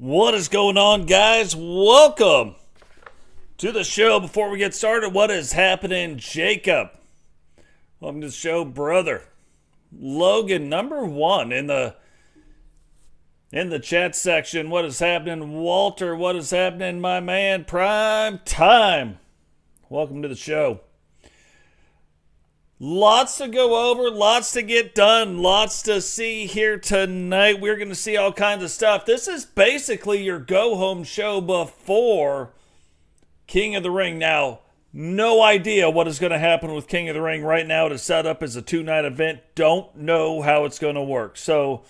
What is going on, guys? Welcome to the show. Before we get started, what is happening, Jacob? Welcome to the show, brother. Logan, number one in the chat section. What is happening, Walter? What is happening, my man? Prime time. Welcome to the show. Lots to go over, lots to get done, lots to see here tonight. We're going to see all kinds of stuff. This is basically your go-home show before King of the Ring. Now, no idea what is going to happen with King of the Ring right now. It is set up as a two-night event. Don't know how it's going to work. So,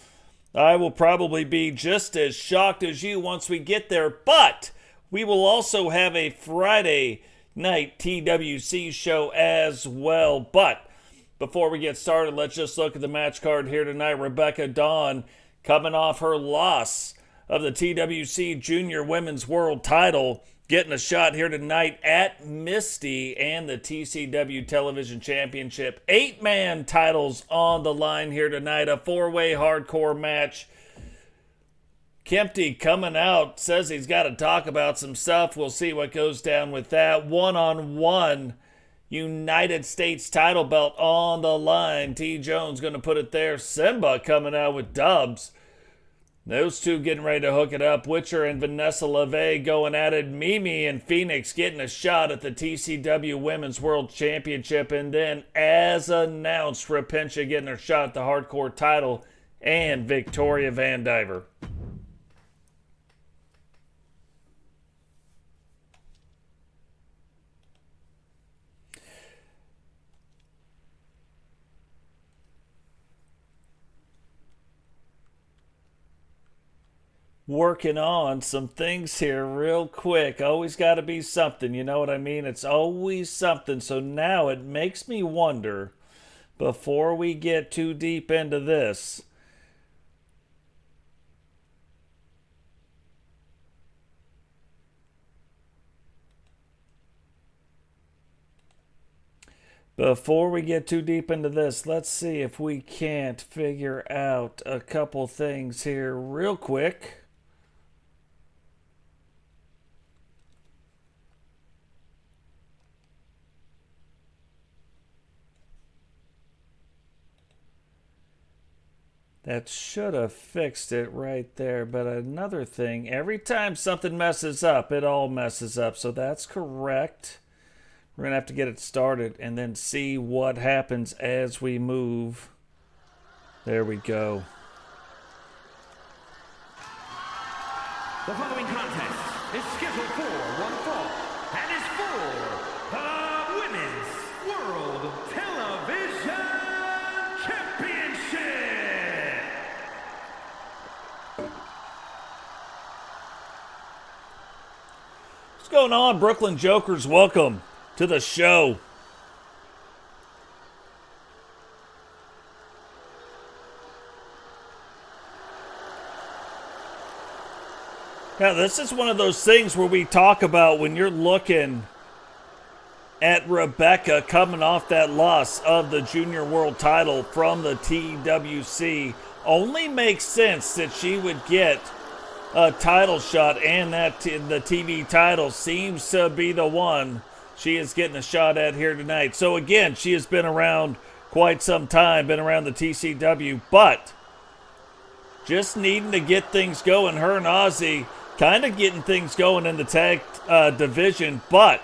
I will probably be just as shocked as you once we get there. But, we will also have a Friday night TWC show as well. But before we get started, let's just look at the match card here tonight. Rebecca Dawn coming off her loss of the TWC Junior Women's World title, getting a shot here tonight at Misti and the TCW Television Championship. 8-man titles on the line here tonight. A 4-way hardcore match. Kempty coming out, says he's got to talk about some stuff. We'll see what goes down with that. One-on-one United States title belt on the line. TJones going to put it there. Cimba coming out with dubs. Those two getting ready to hook it up. Witcher and Vanessa Levey going at it. Mimi and Phoenix getting a shot at the TCW Women's World Championship. And then, as announced, Repentia getting her shot at the hardcore title. And Victoria VanDiver. Working on some things here real quick. Always got to be something, you know what I mean? It's always something. So now it makes me wonder, before we get too deep into this, let's see if we can't figure out a couple things here real quick. That should have fixed it right there. But another thing, every time something messes up, it all messes up. So that's correct. We're going to have to get it started and then see what happens as we move. There we go. The following contest is scheduled for one fall and is for the Women's World Television Championship. What's going on, Brooklyn Jokers? Welcome to the show. Now, this is one of those things where we talk about when you're looking at Rebecca coming off that loss of the Junior World title from the TWC. Only makes sense that she would get a title shot, and that the TV title seems to be the one she is getting a shot at here tonight. So again, she has been around quite some time, been around the TCW, but just needing to get things going. Her and Ozzy kind of getting things going in the tag division, but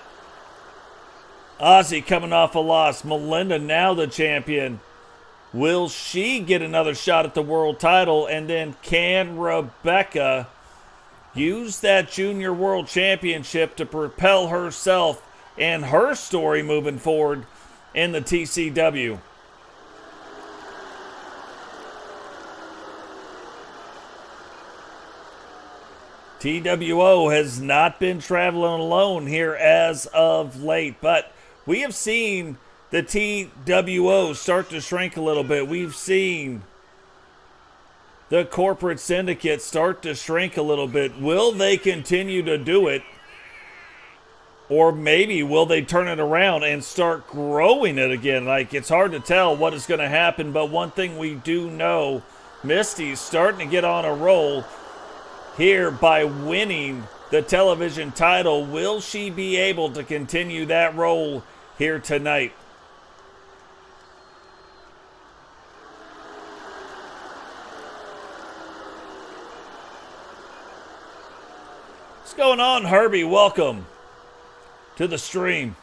Ozzy coming off a loss. Melinda now the champion. Will she get another shot at the world title? And then can Rebecca use that Junior World Championship to propel herself and her story moving forward in the TCW? TWO has not been traveling alone here as of late, but we have seen the TWO start to shrink a little bit. We've seen the corporate syndicate start to shrink a little bit. Will they continue to do it? Or maybe will they turn it around and start growing it again? Like, it's hard to tell what is going to happen, but one thing we do know, Misti's starting to get on a roll. here by winning the television title. Will she be able to continue that role here tonight? What's going on, Herbie? Welcome to the stream.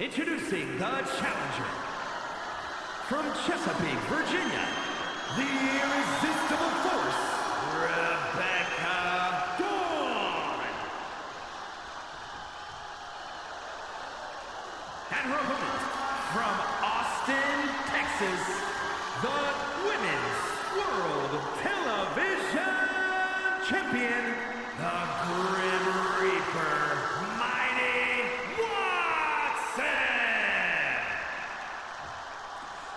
Introducing the challenger from Chesapeake, Virginia, the irresistible force, Rebecca Dawn. And her opponent from Austin, Texas, the Women's World Television Champion, the Grim Reaper,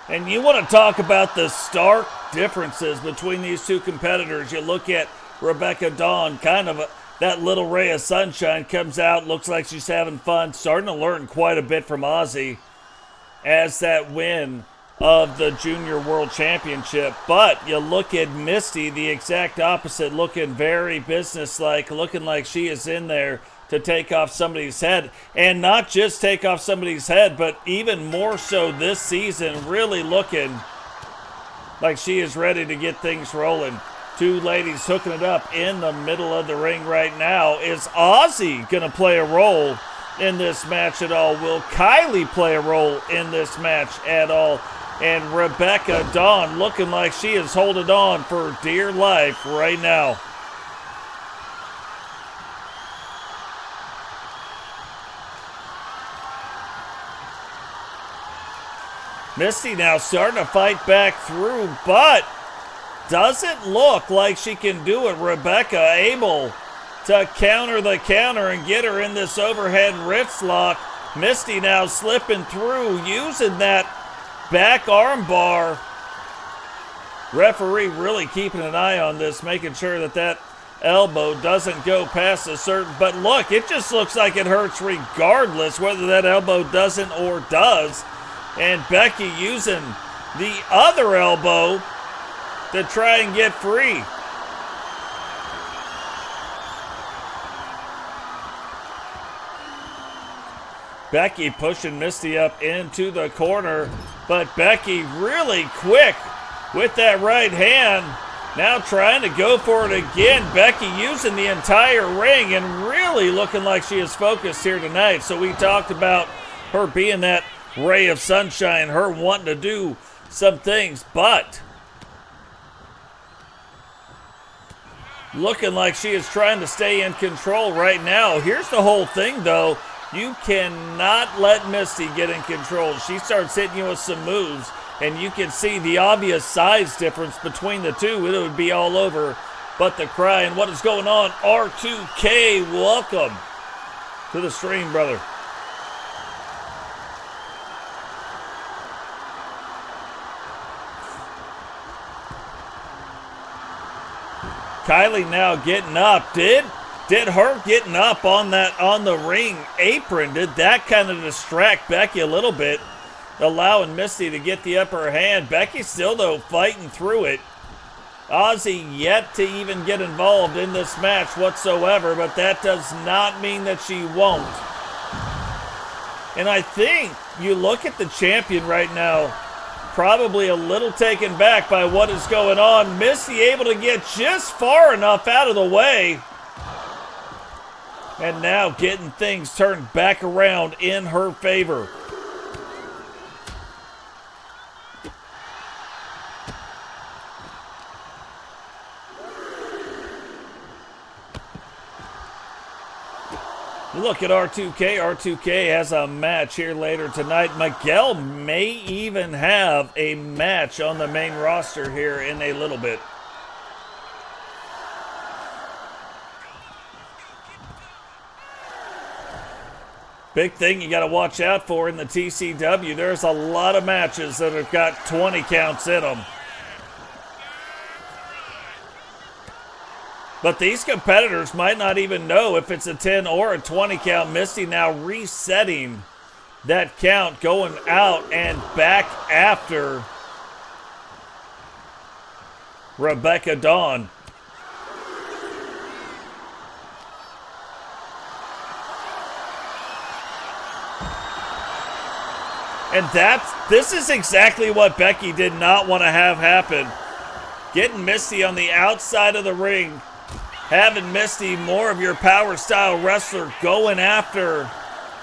And you want to talk about the stark differences between these two competitors. You look at Rebecca Dawn, kind of that little ray of sunshine, comes out, looks like she's having fun, starting to learn quite a bit from Ozzy as that win of the Junior World Championship. But you look at Misti, the exact opposite, looking very businesslike, looking like she is in there to take off somebody's head, and not just take off somebody's head, but even more so this season, really looking like she is ready to get things rolling. Two ladies hooking it up in the middle of the ring right now. Is Ozzy going to play a role in this match at all? Will Kylie play a role in this match at all? And Rebecca Dawn looking like she is holding on for dear life right now. Misti now starting to fight back through, but doesn't look like she can do it. Rebecca able to counter the counter and get her in this overhead wrist lock. Misti now slipping through, using that back arm bar. Referee really keeping an eye on this, making sure that that elbow doesn't go past a certain, but look, it just looks like it hurts regardless whether that elbow doesn't or does. And Becky using the other elbow to try and get free. Becky pushing Misti up into the corner, but Becky really quick with that right hand. Now trying to go for it again. Becky using the entire ring and really looking like she is focused here tonight. So we talked about her being that ray of sunshine, her wanting to do some things, but looking like she is trying to stay in control right now. Here's the whole thing, though. You cannot let Misti get in control. She starts hitting you with some moves, and you can see the obvious size difference between the two. It would be all over but the cry. And what is going on? R2K, welcome to the stream, brother. Kylie now getting up. Did her getting up on the ring apron, did that kind of distract Becky a little bit, allowing Misti to get the upper hand? Becky still, though, fighting through it. Ozzy yet to even get involved in this match whatsoever, but that does not mean that she won't. And I think you look at the champion right now, probably a little taken back by what is going on. Misti able to get just far enough out of the way. And now getting things turned back around in her favor. Look at R2K. R2K has a match here later tonight. Miguel may even have a match on the main roster here in a little bit. Big thing you got to watch out for in the TCW. There's a lot of matches that have got 20 counts in them. But these competitors might not even know if it's a 10 or a 20 count. Misti now resetting that count, going out and back after Rebecca Dawn. And this is exactly what Becky did not want to have happen. Getting Misti on the outside of the ring, having Misti more of your power style wrestler going after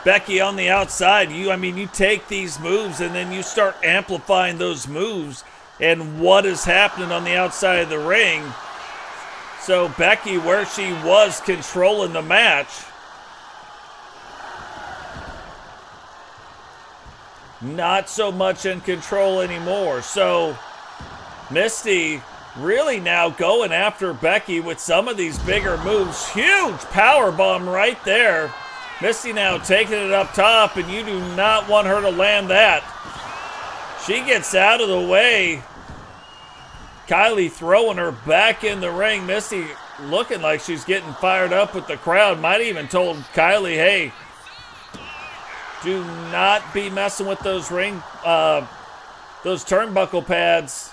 Becky on the outside. You take these moves and then you start amplifying those moves and what is happening on the outside of the ring. So Becky, where she was controlling the match, not so much in control anymore. So Misti really now going after Becky with some of these bigger moves. Huge power bomb right there. Misti now taking it up top, and you do not want her to land that. She gets out of the way. Kylie throwing her back in the ring. Misti looking like she's getting fired up with the crowd. Might even told Kylie, hey, do not be messing with those turnbuckle pads.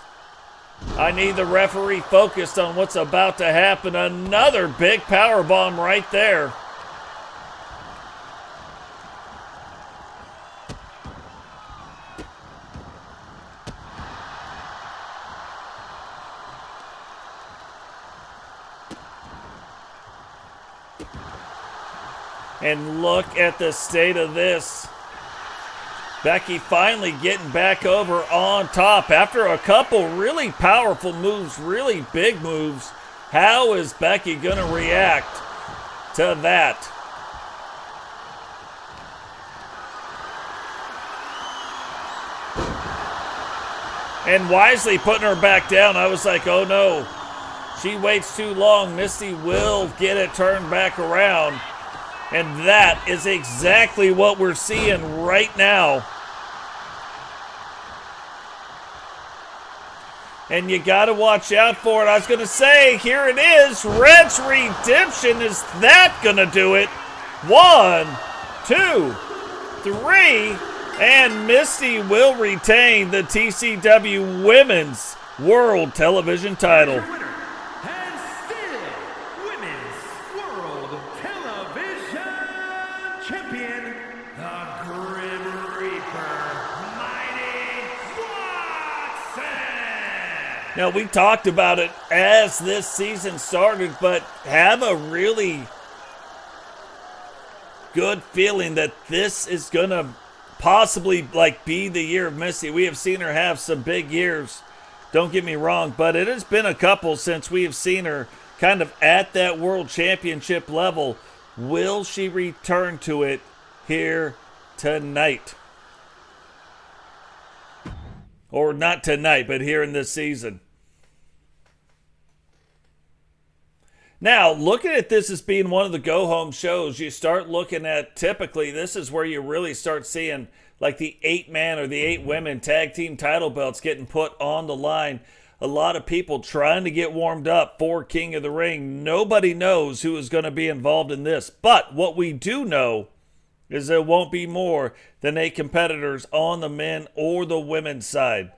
I need the referee focused on what's about to happen. Another big power bomb right there. And look at the state of this. Becky finally getting back over on top after a couple really powerful moves, really big moves. How is Becky going to react to that? And wisely putting her back down. I was like, oh no. She waits too long. Misti will get it turned back around. And that is exactly what we're seeing right now. And you got to watch out for it. I was going to say, here it is. Red's Redemption. Is that going to do it? 1, 2, 3. And Misti will retain the TCW Women's World Television title. Now, we talked about it as this season started, but have a really good feeling that this is going to possibly be the year of Misti. We have seen her have some big years, don't get me wrong, but it has been a couple since we have seen her kind of at that world championship level. Will she return to it here tonight? Or not tonight, but here in this season. Now, looking at this as being one of the go-home shows, you start looking at, typically, this is where you really start seeing like the 8-man or the 8-women tag team title belts getting put on the line. A lot of people trying to get warmed up for King of the Ring. Nobody knows who is going to be involved in this. But what we do know is there won't be more than 8 competitors on the men or the women's side.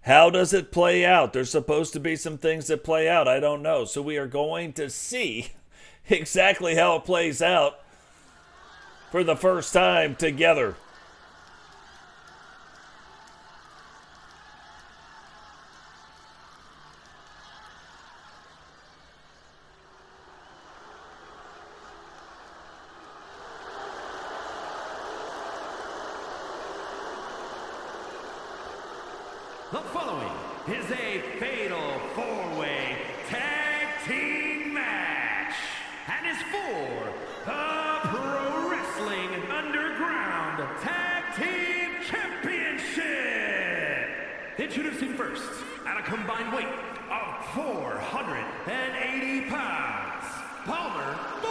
How does it play out? There's supposed to be some things that play out. I don't know. So we are going to see exactly how it plays out for the first time together. The following is a fatal 4-way tag team match and is for the Pro Wrestling Underground Tag Team Championship. Introducing first, at a combined weight of 480 pounds, Palmer Boyd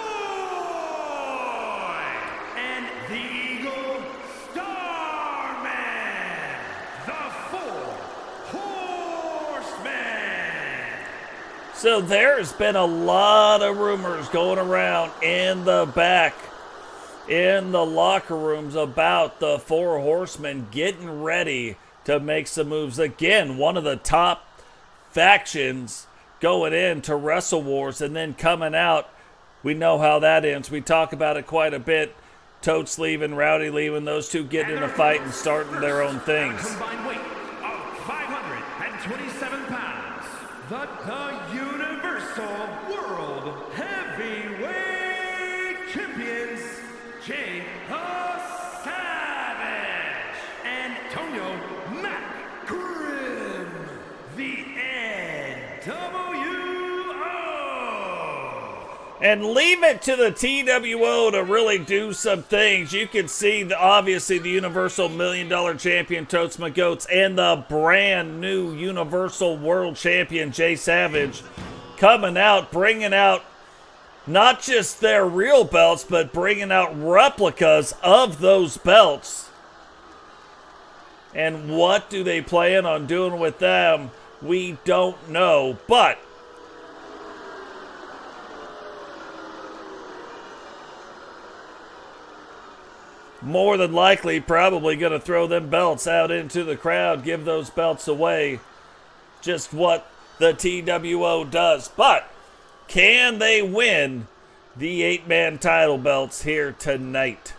and the Eagle Starman, the 4 Horsemen. So there's been a lot of rumors going around in the back, in the locker rooms about the Four Horsemen getting ready to make some moves. Again, one of the top factions going into Wrestle Wars and then coming out. We know how that ends. We talk about it quite a bit. Totes leaving, Rowdy leaving, those two getting in a fight and starting their own things. Combined weight of 527 pounds. The Universal World Heavyweight Champions, Jay the Savage, Antonio Mac Grimm, the NWO. And leave it to the TWO to really do some things. You can see, obviously, the Universal $1 Million Champion, Totes My Goats, and the brand new Universal World Champion, Jay Savage, coming out, bringing out not just their real belts, but bringing out replicas of those belts. And what do they plan on doing with them? We don't know, but more than likely, probably going to throw them belts out into the crowd, give those belts away. Just what the TWO does. But can they win the 8-man title belts here tonight?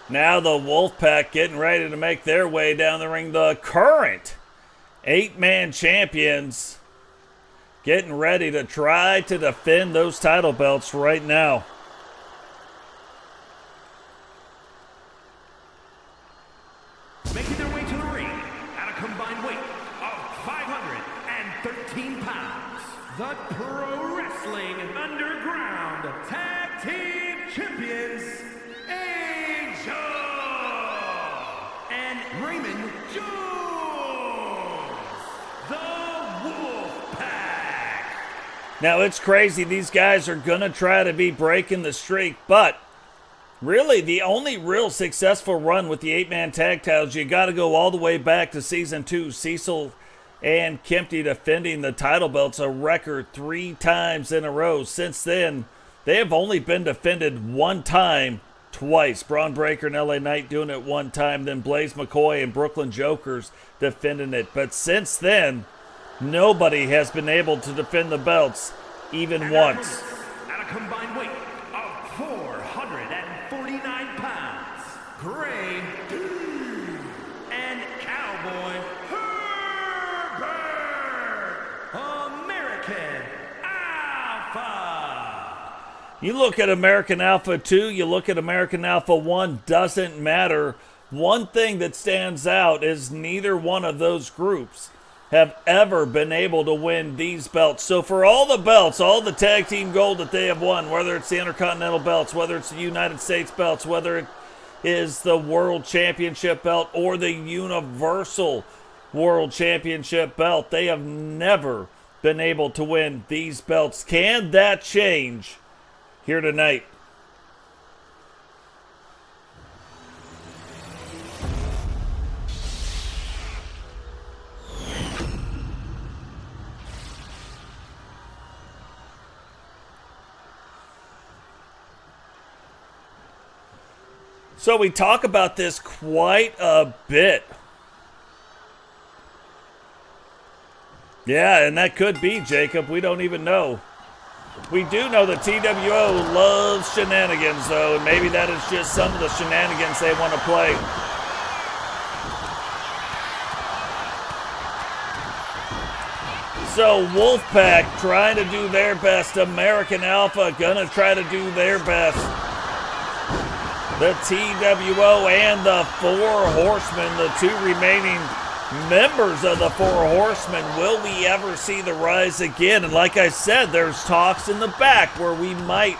Now the Wolfpack getting ready to make their way down the ring. The current 8-man champions getting ready to try to defend those title belts right now. Making their way to the ring at a combined weight of 513 pounds. The Pro Wrestling Underground Tag Team Champions, and Raymond Jones, the Wolfpack. Now it's crazy. These guys are going to try to be breaking the streak, but really the only real successful run with the 8-man tag titles, you got to go all the way back to Season 2. Cecil and Kempty defending the title belts a record 3 times in a row. Since then, they have only been defended one time. Twice. Braun Breaker and LA Knight doing it one time, then Blaze McCoy and Brooklyn Jokers defending it. But since then, nobody has been able to defend the belts even once. At a combined weight of 449 pounds, Grady and Cowboy Herbie, American Alpha. You look at American Alpha 2, you look at American Alpha 1, doesn't matter. One thing that stands out is neither one of those groups have ever been able to win these belts. So for all the belts, all the tag team gold that they have won, whether it's the Intercontinental belts, whether it's the United States belts, whether it is the World Championship belt or the Universal World Championship belt, they have never been able to win these belts. Can that change here tonight? So we talk about this quite a bit. Yeah, and that could be, Jacob. We don't even know. We do know that TWO loves shenanigans, though, and maybe that is just some of the shenanigans they want to play. So Wolfpack trying to do their best. American Alpha gonna try to do their best. The TWO and the Four Horsemen, the two remaining members of the Four Horsemen. Will we ever see the rise again? And like I said, there's talks in the back where we might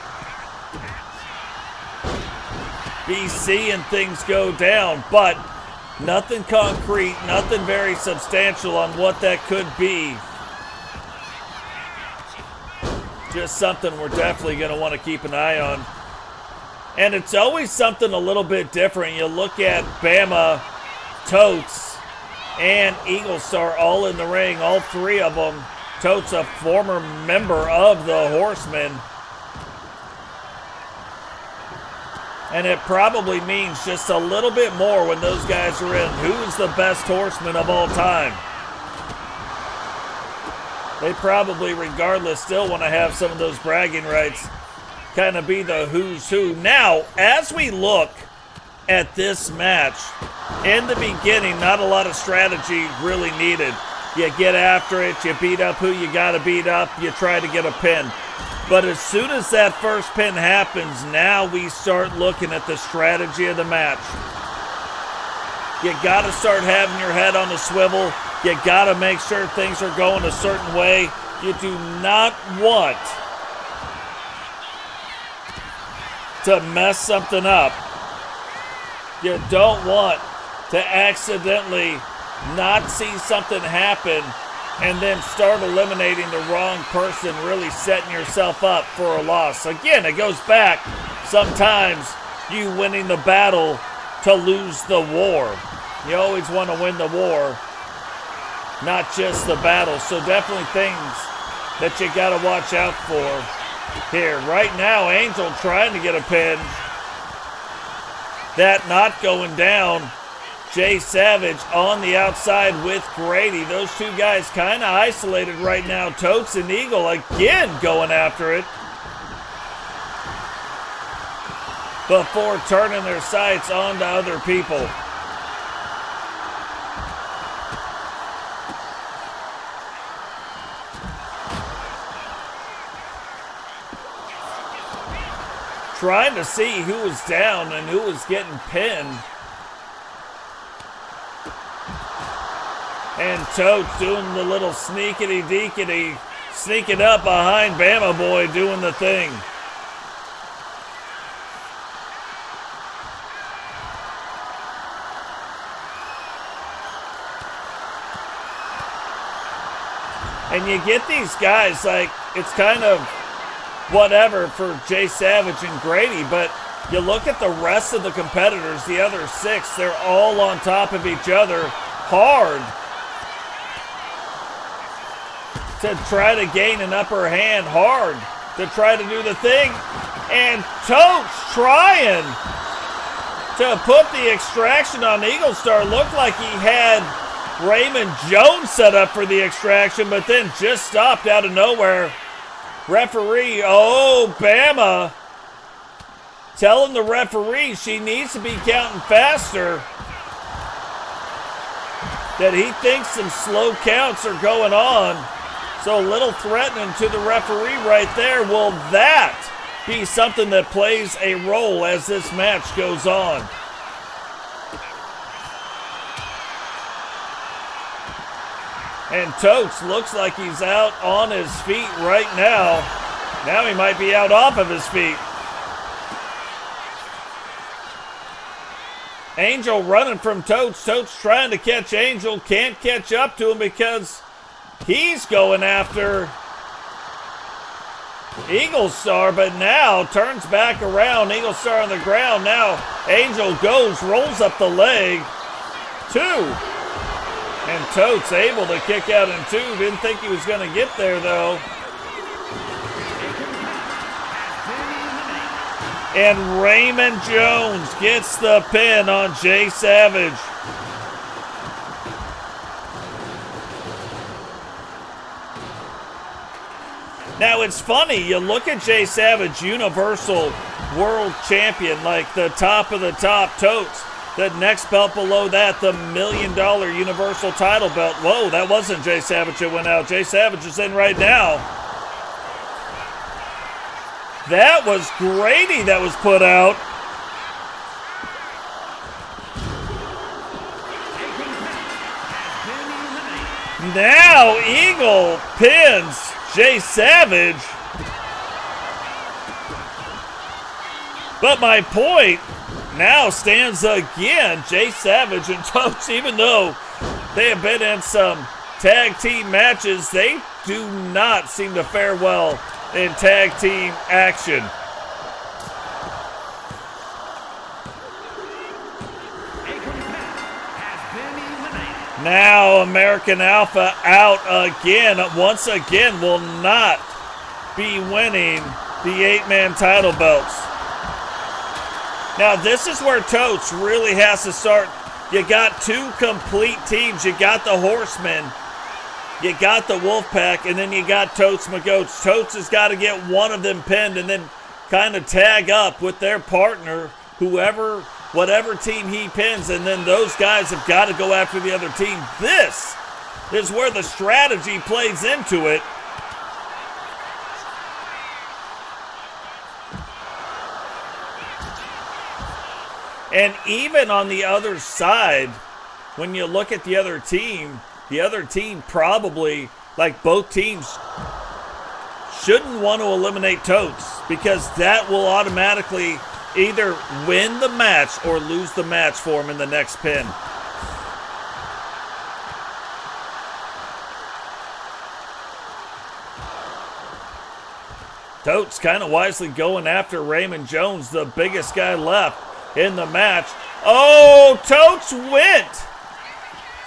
be seeing things go down. But Nothing concrete, nothing very substantial on what that could be. Just something we're definitely going to want to keep an eye on. And it's always something a little bit different. You look at Bama, Totes, and Eagle Star all in the ring, all three of them. Totes, a former member of the Horsemen. And it probably means just a little bit more when those guys are in. Who's the best horseman of all time? They probably, regardless, still want to have some of those bragging rights. Kind of be the who's who. Now, as we look at this match, in the beginning, not a lot of strategy really needed. You get after it, you beat up who you got to beat up, you try to get a pin. But as soon as that first pin happens, now we start looking at the strategy of the match. You got to start having your head on a swivel. You got to make sure things are going a certain way. You do not want to mess something up. You don't want to accidentally not see something happen and then start eliminating the wrong person, really setting yourself up for a loss. Again, it goes back. Sometimes you winning the battle to lose the war. You always want to win the war, not just the battle. So definitely things that you got to watch out for here. Right now, Angel trying to get a pin. That not going down. Jay Savage on the outside with Grady. Those two guys kind of isolated right now. Totes and Eagle again going after it before turning their sights on to other people. Trying to see who was down and who was getting pinned. And Totes doing the little sneakity-deekity, sneaking up behind Bama Boy doing the thing. And you get these guys, like, it's kind of whatever for Jay Savage and Grady, but you look at the rest of the competitors, the other six, they're all on top of each other hard to try to gain an upper hand, hard to try to do the thing. And Totes trying to put the extraction on Eagle Star. Looked like he had Raymond Jones set up for the extraction, but then just stopped out of nowhere. Referee, oh, Bama, telling the referee she needs to be counting faster, that he thinks some slow counts are going on. So a little threatening to the referee right there. Will that be something that plays a role as this match goes on? And Totes looks like he's out on his feet right now. Now he might be out off of his feet. Angel running from Totes. Totes trying to catch Angel. Can't catch up to him because he's going after Eagle Star, but now turns back around. Eagle Star on the ground. Now Angel goes, rolls up the leg. 2. And Totes able to kick out in 2. Didn't think he was going to get there, though. And Raymond Jones gets the pin on Jay Savage. Now, it's funny. You look at Jay Savage, Universal World Champion, like the top of the top. Totes, the next belt below that, the $1 million Universal title belt. Whoa, that wasn't Jay Savage that went out. Jay Savage is in right now. That was Grady that was put out. Now Eagle pins Jay Savage. But my point now stands again. Jay Savage and Totes, even though they have been in some tag team matches, they do not seem to fare well in tag team action. Now American Alpha out again. Once again will not be winning the 8-man title belts. Now this is where Totes really has to start. You got two complete teams. You got the Horsemen, you got the Wolfpack, and then you got Totes McGoats. Totes has got to get one of them pinned and then kind of tag up with their partner, whatever team he pins, and then those guys have got to go after the other team. This is where the strategy plays into it. And even on the other side, when you look at the other team probably, like both teams, shouldn't want to eliminate Totes, because that will automatically either win the match or lose the match for him in the next pin. Totes kind of wisely going after Raymond Jones, the biggest guy left in the match. Oh, Totes went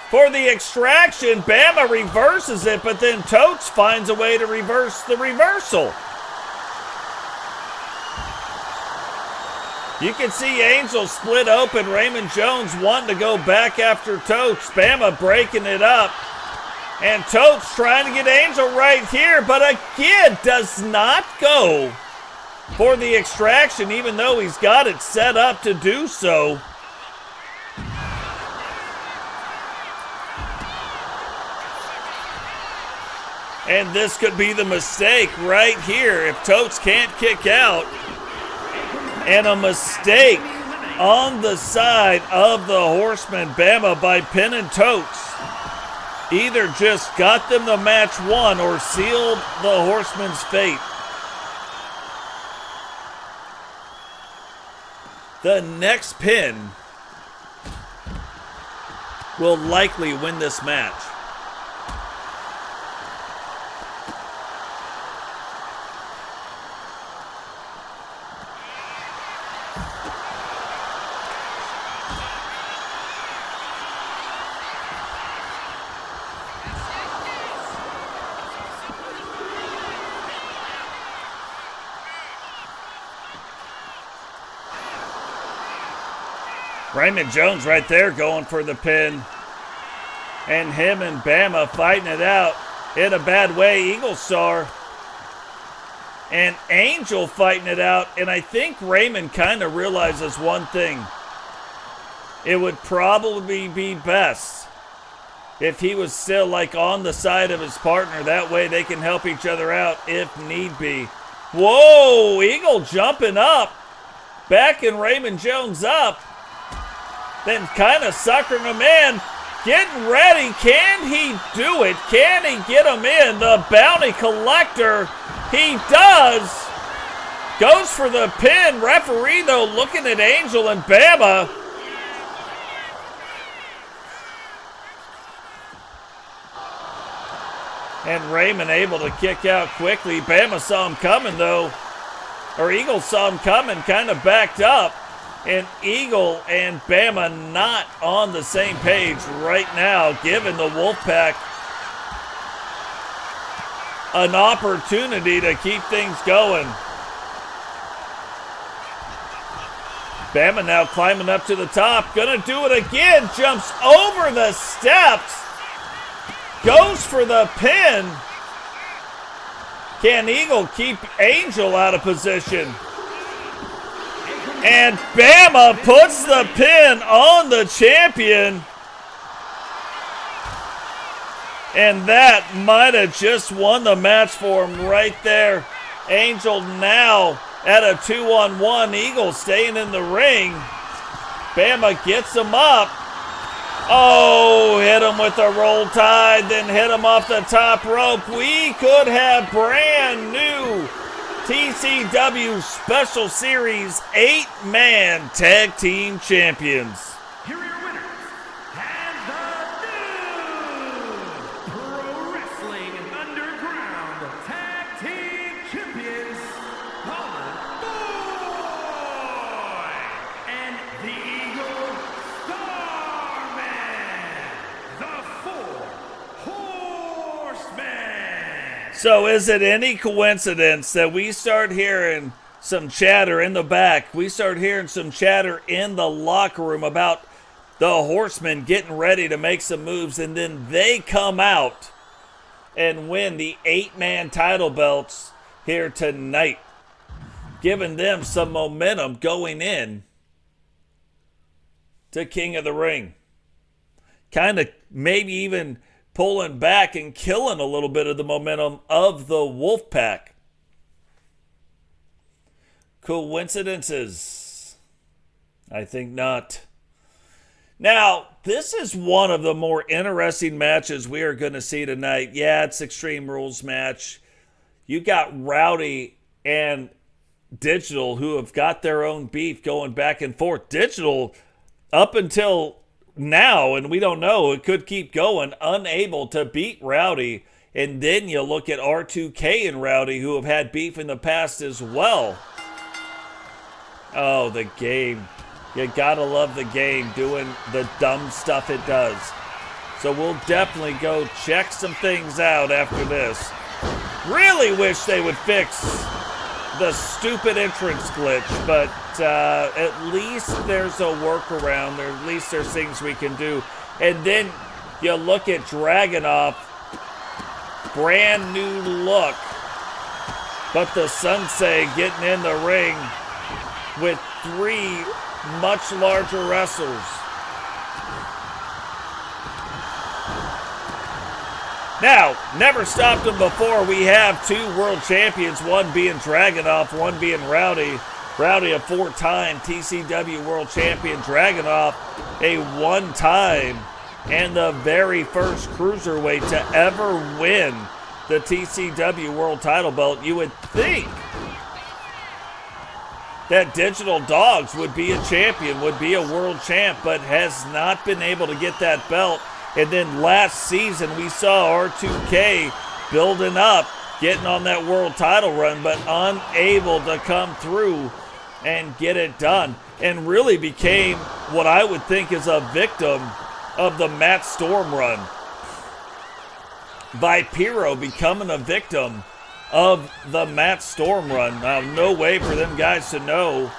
for the extraction. Bama reverses it, but then Totes finds a way to reverse the reversal. You can see Angel split open. Raymond Jones wanting to go back after Totes. Bama breaking it up. And Totes trying to get Angel right here, but again does not go for the extraction, even though he's got it set up to do so. And this could be the mistake right here if Totes can't kick out. And a mistake on the side of the Horsemen. Bama, by pinning Totes, either just got them the match won or sealed the Horsemen's fate. The next pin will likely win this match. Raymond Jones right there going for the pin. And him and Bama fighting it out in a bad way. Eagle Star and Angel fighting it out. And I think Raymond kind of realizes one thing. It would probably be best if he was still like on the side of his partner. That way they can help each other out if need be. Whoa, Eagle jumping up, backing Raymond Jones up. Then kind of suckering him in. Getting ready. Can he do it? Can he get him in? The bounty collector. He does. Goes for the pin. Referee, though, looking at Angel and Bama. And Raymond able to kick out quickly. Bama saw him coming, though. Or Eagle saw him coming, kind of backed up. And Eagle and Bama not on the same page right now, giving the Wolfpack an opportunity to keep things going. Bama now climbing up to the top. Gonna do it again. Jumps over the steps. Goes for the pin. Can Eagle keep Angel out of position? And Bama puts the pin on the champion. And that might have just won the match for him right there. Angel now at a 2-on-1. Eagle staying in the ring. Bama gets him up. Oh, hit him with a roll tide, then hit him off the top rope. We could have brand new TCW Special Series 8-man Tag Team Champions. Here are your winners, and the new Pro Wrestling Underground Tag Team Champions, Holland Boy and the Eagle Starman, the Four Horsemen. So is it any coincidence that we start hearing some chatter in the back? We start hearing some chatter in the locker room about the Horsemen getting ready to make some moves, and then they come out and win the 8-man title belts here tonight, giving them some momentum going in to King of the Ring. Kind of maybe even pulling back and killing a little bit of the momentum of the Wolfpack. Coincidences? I think not. Now, this is one of the more interesting matches we are going to see tonight. Yeah, it's Extreme Rules match. You got Rowdy and Digital, who have got their own beef going back and forth. Digital, up until now, and we don't know, it could keep going, unable to beat Rowdy. And then you look at R2K and Rowdy, who have had beef in the past as well. Oh, the game. You gotta love the game doing the dumb stuff it does. So we'll definitely go check some things out after this. Really wish they would fix the stupid entrance glitch, but at least there's a workaround. At least there's things we can do. And then you look at Dragonuv, brand new look, but the Sensei getting in the ring with 3 much larger wrestlers. Now, never stopped them before. We have 2 world champions, one being Dragonuv, one being Rowdy. Rowdy, a 4-time TCW world champion. Dragonuv, a 1-time and the very first cruiserweight to ever win the TCW world title belt. You would think that Digital Dogs would be a champion, would be a world champ, but has not been able to get that belt. And then last season, we saw R2K building up, getting on that world title run, but unable to come through and get it done. And really became what I would think is a victim of the Matt Storm run. Vipiro becoming a victim of the Matt Storm run. Now, no way for them guys to know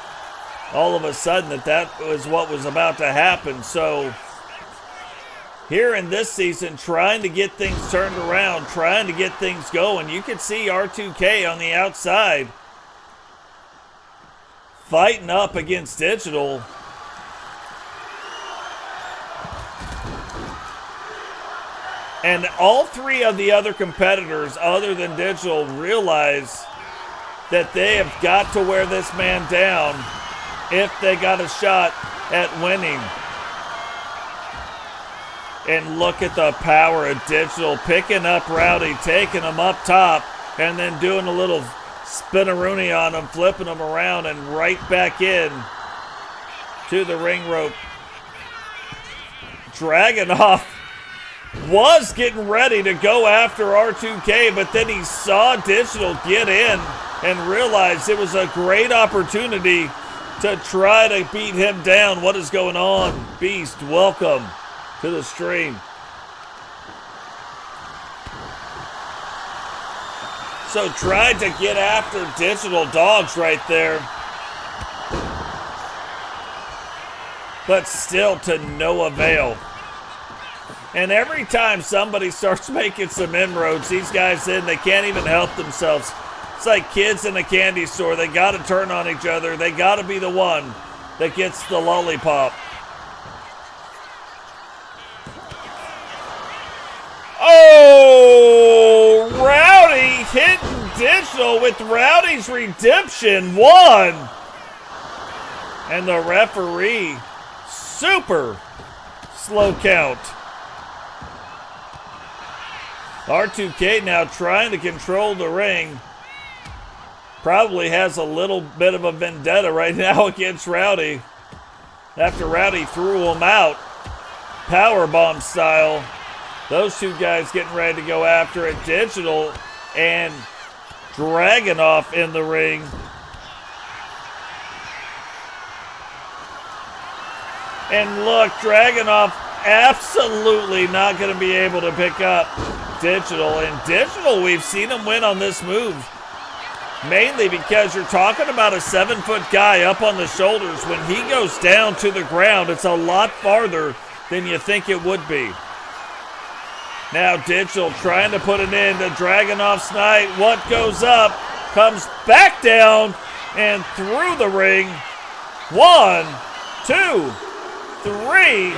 all of a sudden that was what was about to happen. So here in this season, trying to get things turned around, trying to get things going. You can see R2K on the outside fighting up against Digital. And all 3 of the other competitors, other than Digital, realize that they have got to wear this man down if they got a shot at winning. And look at the power of Digital, picking up Rowdy, taking him up top, and then doing a little spinaroonie on him, flipping him around and right back in to the ring rope. Dragonuv was getting ready to go after R2K, but then he saw Digital get in and realized it was a great opportunity to try to beat him down. What is going on? Beast, welcome to the stream. So tried to get after Digital Dogs right there, but still to no avail. And every time somebody starts making some inroads, these guys they can't even help themselves. It's like kids in a candy store. They got to turn on each other. They got to be the one that gets the lollipop. Oh, Rowdy hitting Digital with Rowdy's Redemption 1. And the referee, super slow count. R2K now trying to control the ring. probably has a little bit of a vendetta right now against Rowdy. After Rowdy threw him out, powerbomb style. Those two guys getting ready to go after it. Digital and Dragonuv in the ring. And look, Dragonuv absolutely not going to be able to pick up Digital. And Digital, we've seen him win on this move. Mainly because you're talking about a 7-foot guy up on the shoulders. When he goes down to the ground, it's a lot farther than you think it would be. Now Digital trying to put it into Dragunuv's night. What goes up comes back down and through the ring. 1, 2, 3.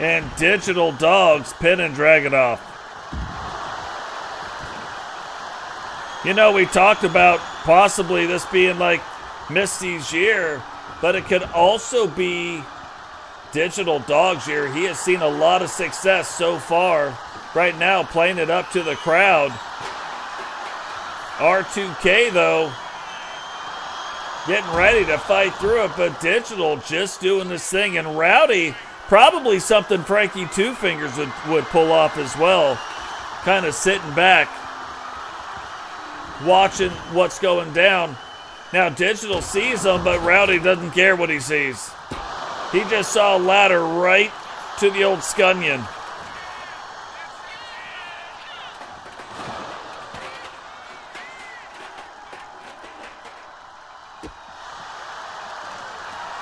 And Digital Dogs pinning Dragonuv. You know, we talked about possibly this being like Misti's year, but it could also be Digital Dog's year. He has seen a lot of success so far. Right now, playing it up to the crowd. R2K, though, getting ready to fight through it, but Digital just doing this thing. And Rowdy, probably something Frankie Two Fingers would pull off as well. Kind of sitting back, watching what's going down. Now Digital sees him, but Rowdy doesn't care what he sees. He just saw a ladder right to the old scunion.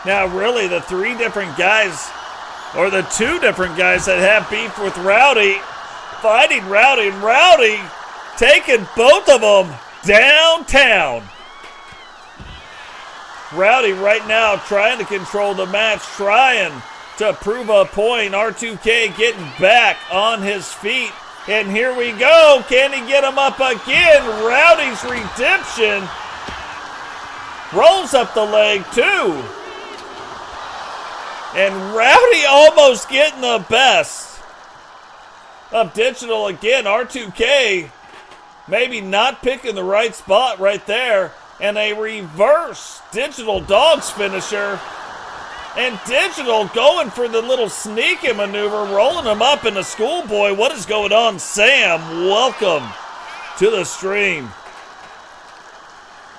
Now really the 3 different guys, or the 2 different guys that have beef with Rowdy, fighting Rowdy, and Rowdy taking both of them downtown. Rowdy right now trying to control the match, trying to prove a point. R2K getting back on his feet. And here we go. Can he get him up again? Rowdy's redemption. Rolls up the leg too. And Rowdy almost getting the best of Digital again. R2K maybe not picking the right spot right there. And a reverse Digital Dogs finisher. And Digital going for the little sneaking maneuver, rolling him up in the schoolboy. What is going on, Sam? Welcome to the stream.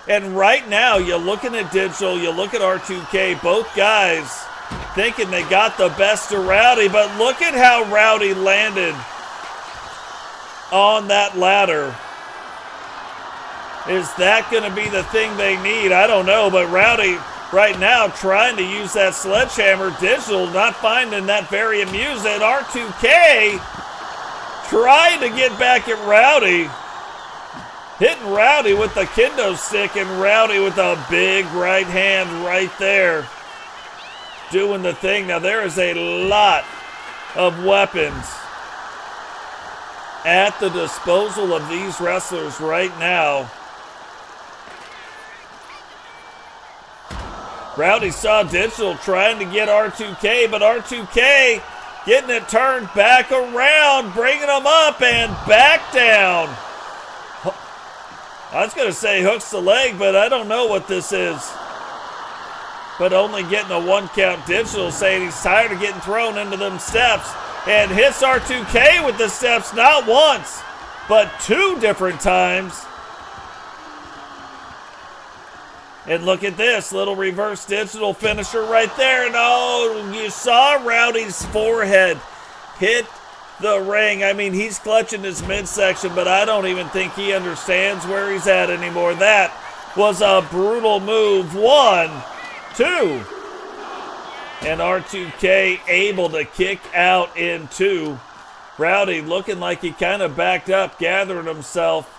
And right now, you're looking at Digital, you look at R2K, both guys thinking they got the best of Rowdy, but look at how Rowdy landed on that ladder. Is that going to be the thing they need? I don't know, but Rowdy right now trying to use that sledgehammer. Digital not finding that very amusing. R2K trying to get back at Rowdy. Hitting Rowdy with the kendo stick, and Rowdy with a big right hand right there. Doing the thing. Now there is a lot of weapons at the disposal of these wrestlers right now. Rowdy saw Digital trying to get R2K, but R2K getting it turned back around, bringing him up and back down. I was going to say hooks the leg, but I don't know what this is. But only getting a 1 count. Digital saying he's tired of getting thrown into them steps, and hits R2K with the steps not once, but 2 different times. And look at this little reverse Digital finisher right there. And oh, you saw Rowdy's forehead hit the ring. I mean, he's clutching his midsection, but I don't even think he understands where he's at anymore. That was a brutal move. 1, 2. And R2K able to kick out in 2. Rowdy looking like he kind of backed up, gathering himself.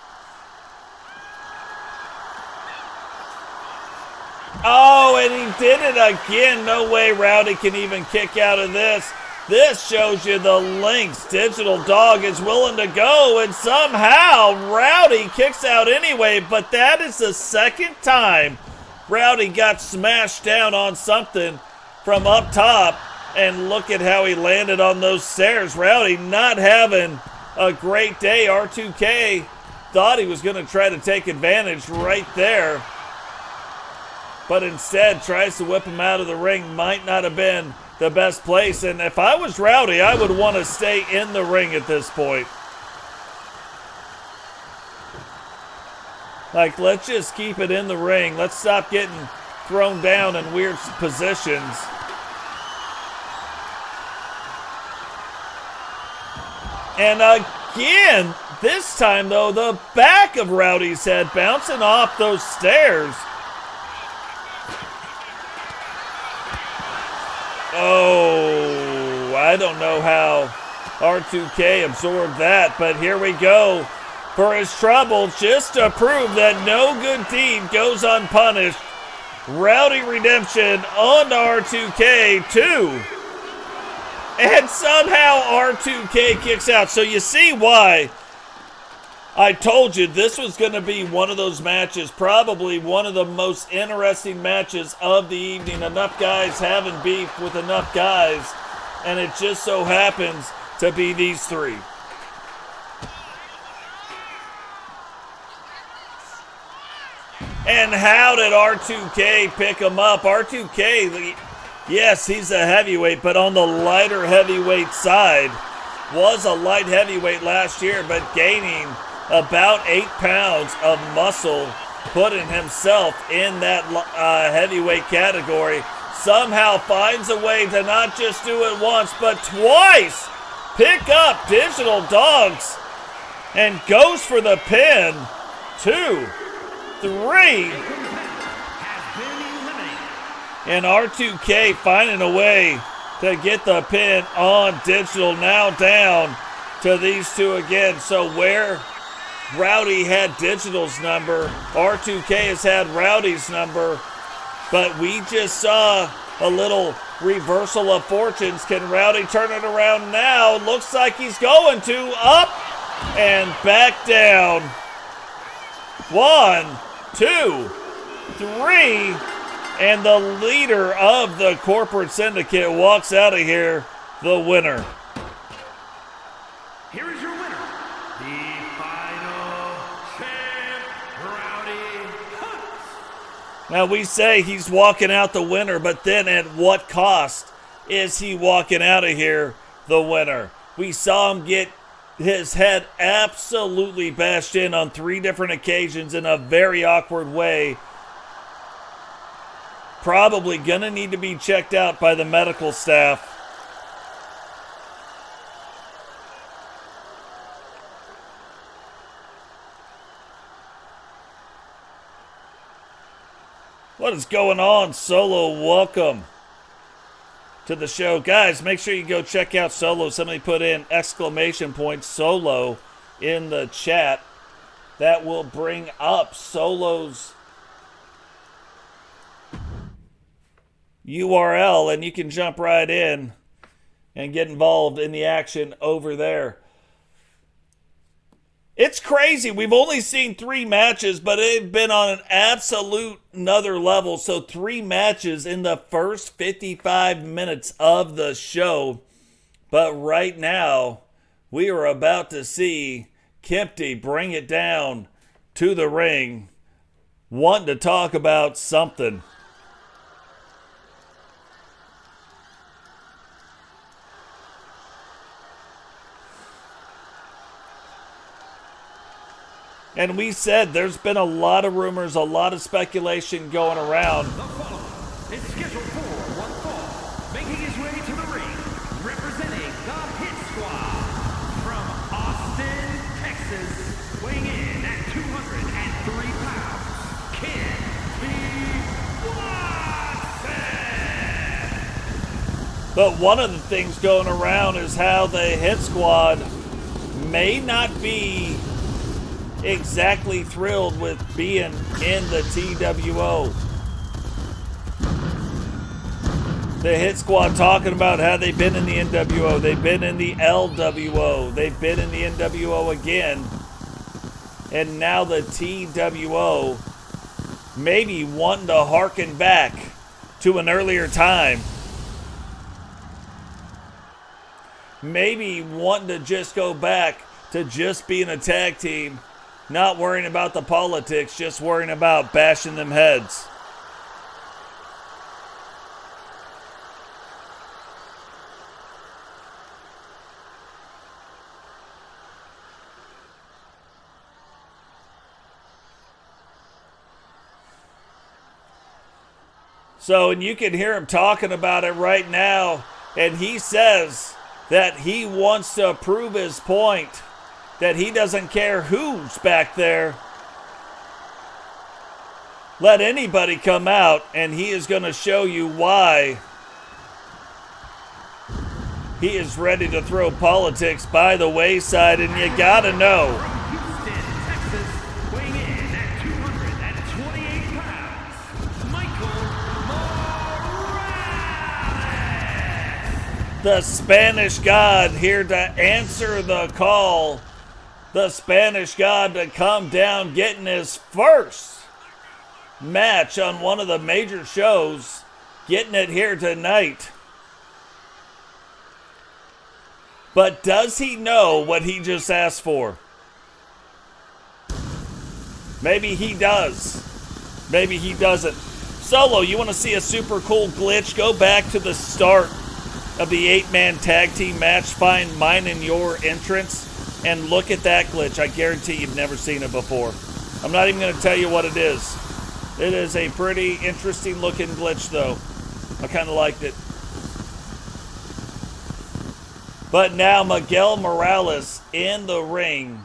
Oh, and he did it again. No way Rowdy can even kick out of this. This shows you the lengths Digital Dog is willing to go, and somehow Rowdy kicks out anyway, but that is the second time Rowdy got smashed down on something from up top, and look at how he landed on those stairs. Rowdy not having a great day. R2K thought he was going to try to take advantage right there, but instead tries to whip him out of the ring. Might not have been the best place, and if I was Rowdy, I would want to stay in the ring at this point. Like, let's just keep it in the ring. Let's stop getting thrown down in weird positions. And again, this time though, the back of Rowdy's head bouncing off those stairs. Oh, I don't know how R2K absorbed that, but here we go for his trouble, just to prove that no good deed goes unpunished. Rowdy redemption on R2K 2. And somehow R2K kicks out. So you see why I told you this was going to be one of those matches, probably one of the most interesting matches of the evening. Enough guys having beef with enough guys, and it just so happens to be these three. And how did R2K pick him up? R2K, yes, he's a heavyweight, but on the lighter heavyweight side. Was a light heavyweight last year, but gaining about 8 pounds of muscle, putting himself in that heavyweight category. Somehow finds a way to not just do it once, but twice. Pick up Digital Dogs and goes for the pin. 2, 3. And R2K finding a way to get the pin on Digital. Now down to these two again. So where Rowdy had Digital's number, R2K has had Rowdy's number. But we just saw a little reversal of fortunes. Can Rowdy turn it around now? Looks like he's going to. Up and back down. 1, 2, 3. And the leader of the corporate syndicate walks out of here, the winner. Here is your winner, the final champ, Rowdy Hunt. Now we say he's walking out the winner, but then at what cost is he walking out of here the winner? We saw him get his head absolutely bashed in on 3 different occasions in a very awkward way. Probably going to need to be checked out by the medical staff. What is going on, Solo? Welcome to the show. Guys, make sure you go check out Solo. Somebody put in exclamation point Solo in the chat. That will bring up Solo's URL, and you can jump right in and get involved in the action over there. It's crazy. We've only seen 3 matches, but they've been on an absolute another level. So 3 matches in the first 55 minutes of the show. But right now, we are about to see Kempty bring it down to the ring, wanting to talk about something. And we said there's been a lot of rumors, a lot of speculation going around. The follower is scheduled for one fall, making his way to the ring, representing the Hit Squad from Austin, Texas, weighing in at 203 pounds, Kempty. But one of the things going around is how the Hit Squad may not be exactly thrilled with being in the TWO. The Hit Squad talking about how they've been in the NWO, they've been in the LWO, they've been in the NWO again, and now the TWO maybe wanting to harken back to an earlier time. Maybe wanting to just go back to just being a tag team Not worrying about the politics, just worrying about bashing them heads. So, and you can hear him talking about it right now, and he says that he wants to prove his point, that he doesn't care who's back there. Let anybody come out, and he is going to show you why he is ready to throw politics by the wayside, and you got to know. The Spanish God here to answer the call. The Spanish God to come down, getting his first match on one of the major shows, getting it here tonight. But does he know what he just asked for? Maybe he does. Maybe he doesn't. Solo, you want to see a super cool glitch? Go back to the start of the 8-man tag team match, find mine and your entrance, and look at that glitch. I guarantee you've never seen it before. I'm not even going to tell you what it is. It is a pretty interesting looking glitch, though. I kind of liked it. But now Miguel Morales in the ring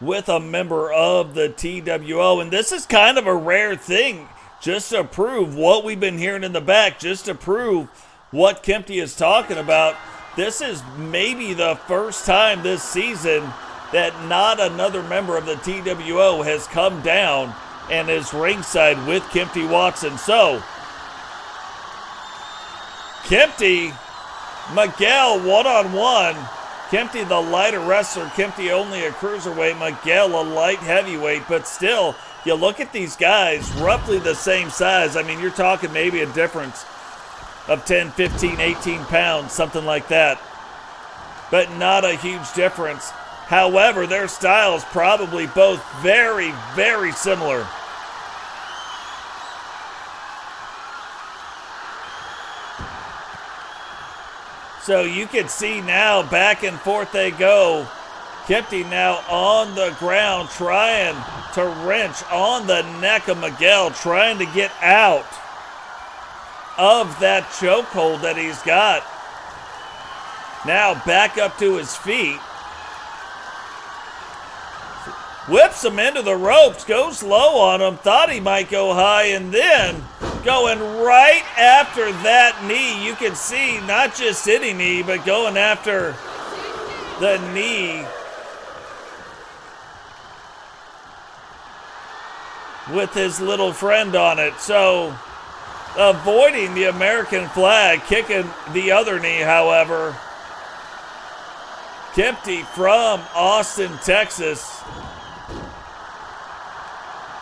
with a member of the TWO, and this is kind of a rare thing, just to prove what we've been hearing in the back, just to prove what Kempty is talking about. This is maybe the first time this season that not another member of the TWO has come down and is ringside with Kempty Watson. So, Kempty, Miguel one-on-one. Kempty the lighter wrestler, Kempty only a cruiserweight, Miguel a light heavyweight, but still, you look at these guys, roughly the same size. I mean, you're talking maybe a difference of 10, 15, 18 pounds, something like that. But not a huge difference. However, their styles probably both very, very similar. So you can see now, back and forth they go. Kempty now on the ground, trying to wrench on the neck of Miguel, trying to get out of that chokehold that he's got. Now back up to his feet. Whips him into the ropes, goes low on him, thought he might go high, and then going right after that knee. You can see not just any knee, but going after the knee with his little friend on it. So, avoiding the American flag, kicking the other knee, however. Kempty from Austin, Texas.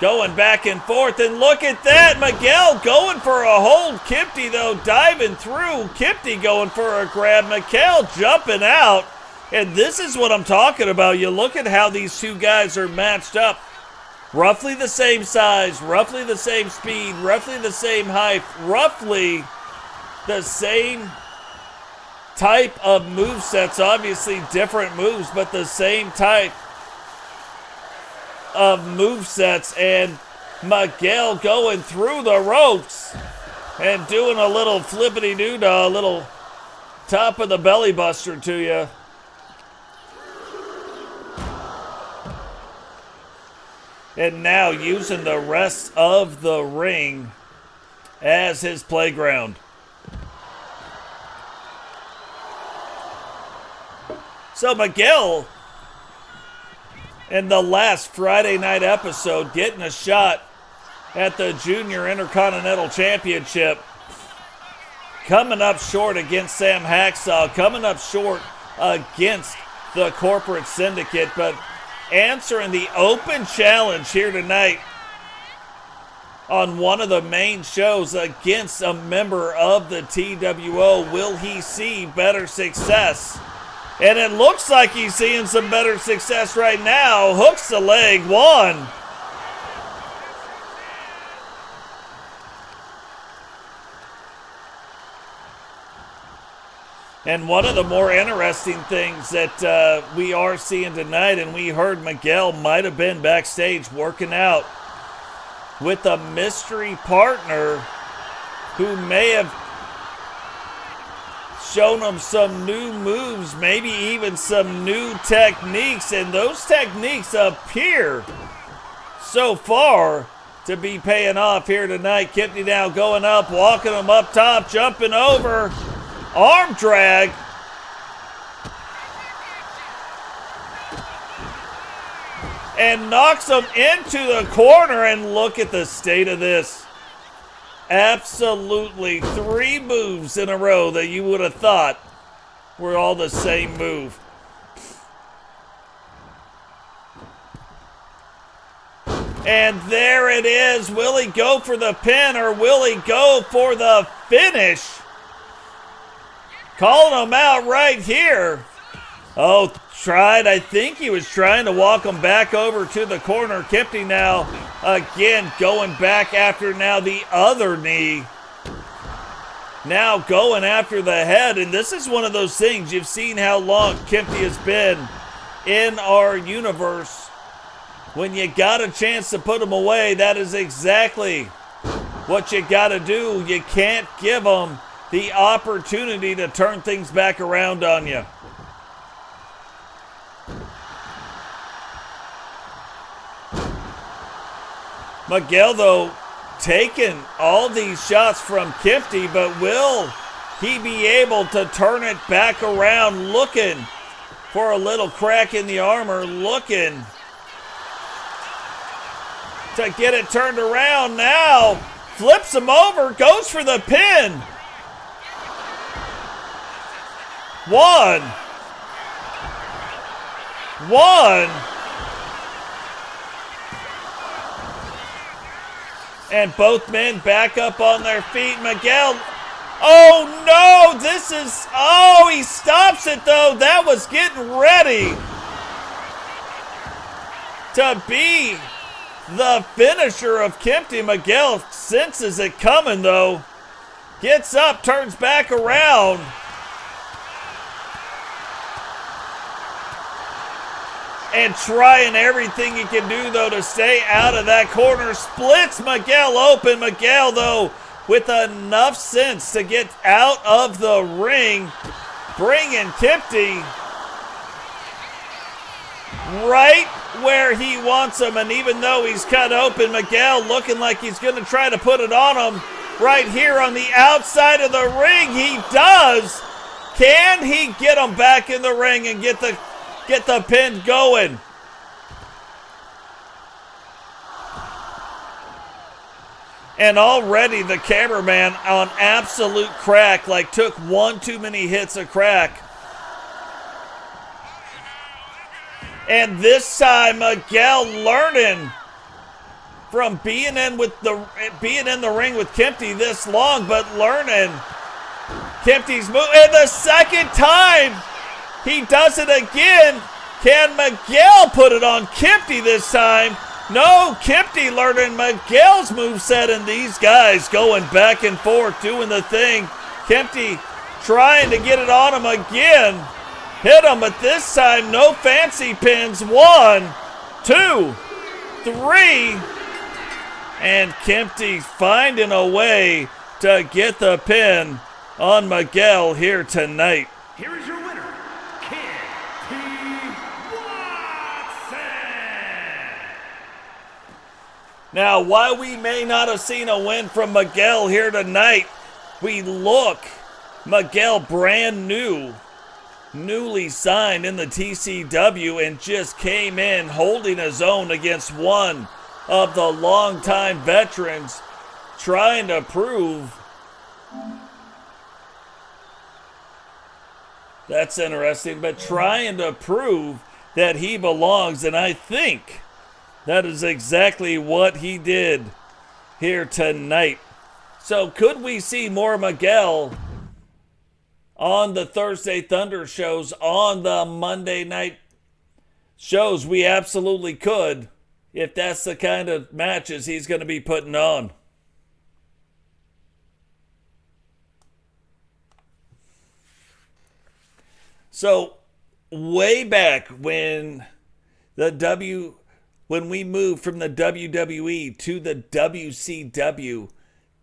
Going back and forth, and look at that. Miguel going for a hold. Kempty, though, diving through. Kempty going for a grab. Miguel jumping out. And this is what I'm talking about. You look at how these two guys are matched up. Roughly the same size, roughly the same speed, roughly the same height, roughly the same type of movesets. Obviously different moves, but the same type of movesets. And Miguel going through the ropes and doing a little flippity-doo-dah, a little top of the belly buster to you. And now using the rest of the ring as his playground. So Miguel, in the last Friday night episode, getting a shot at the Junior Intercontinental Championship. Coming up short against Sam Hacksaw. Coming up short against the Corporate Syndicate. But answering the open challenge here tonight on one of the main shows against a member of the TWO. Will he see better success And it looks like he's seeing some better success right now. Hooks the leg, 1. And one of the more interesting things that we are seeing tonight, and we heard Miguel might have been backstage working out with a mystery partner who may have shown him some new moves, maybe even some new techniques, and those techniques appear so far to be paying off here tonight. Kempty now going up, walking him up top, jumping over, arm drag. And knocks him into the corner, and look at the state of this. Absolutely 3 moves in a row that you would have thought were all the same move. And there it is. Will he go for the pin or will he go for the finish? Calling him out right here. Oh, tried. I think he was trying to walk him back over to the corner. Kempty now again going back after now the other knee. Now going after the head. And this is one of those things. You've seen how long Kempty has been in our universe. When you got a chance to put him away, that is exactly what you got to do. You can't give him the opportunity to turn things back around on you. Miguel, though, taking all these shots from Kempty, but will he be able to turn it back around, looking for a little crack in the armor, looking to get it turned around now. Flips him over, goes for the pin. 1. And both men back up on their feet. Miguel, oh no, he stops it though. That was getting ready to be the finisher of Kempty. Miguel senses it coming though. Gets up, turns back around. And trying everything he can do, though, to stay out of that corner. Splits Miguel open. Miguel, though, with enough sense to get out of the ring. Bringing Kempty right where he wants him. And even though he's cut open, Miguel looking like he's going to try to put it on him right here on the outside of the ring. He does. Can he get him back in the ring and get the pin going? And already the cameraman on absolute crack, like took one too many hits of crack. And this time Miguel learning from being in the ring with Kempty this long, but learning Kempty's move. And the second time he does it again. Can Miguel put it on Kempty this time? No, Kempty learning Miguel's moveset, and these guys going back and forth, doing the thing. Kempty trying to get it on him again. Hit him, but this time no fancy pins. 1, 2, 3. And Kempty finding a way to get the pin on Miguel here tonight. Here is your winner, Now, while we may not have seen a win from Miguel here tonight, we look, Miguel brand new, newly signed in the TCW, and just came in holding his own against one of the longtime veterans, trying to prove. That's interesting, but trying to prove that he belongs, and I think that is exactly what he did here tonight. So could we see more Miguel on the Thursday Thunder shows, on the Monday night shows. We absolutely could, if that's the kind of matches he's going to be putting on. So, way back when when we moved from the WWE to the WCW,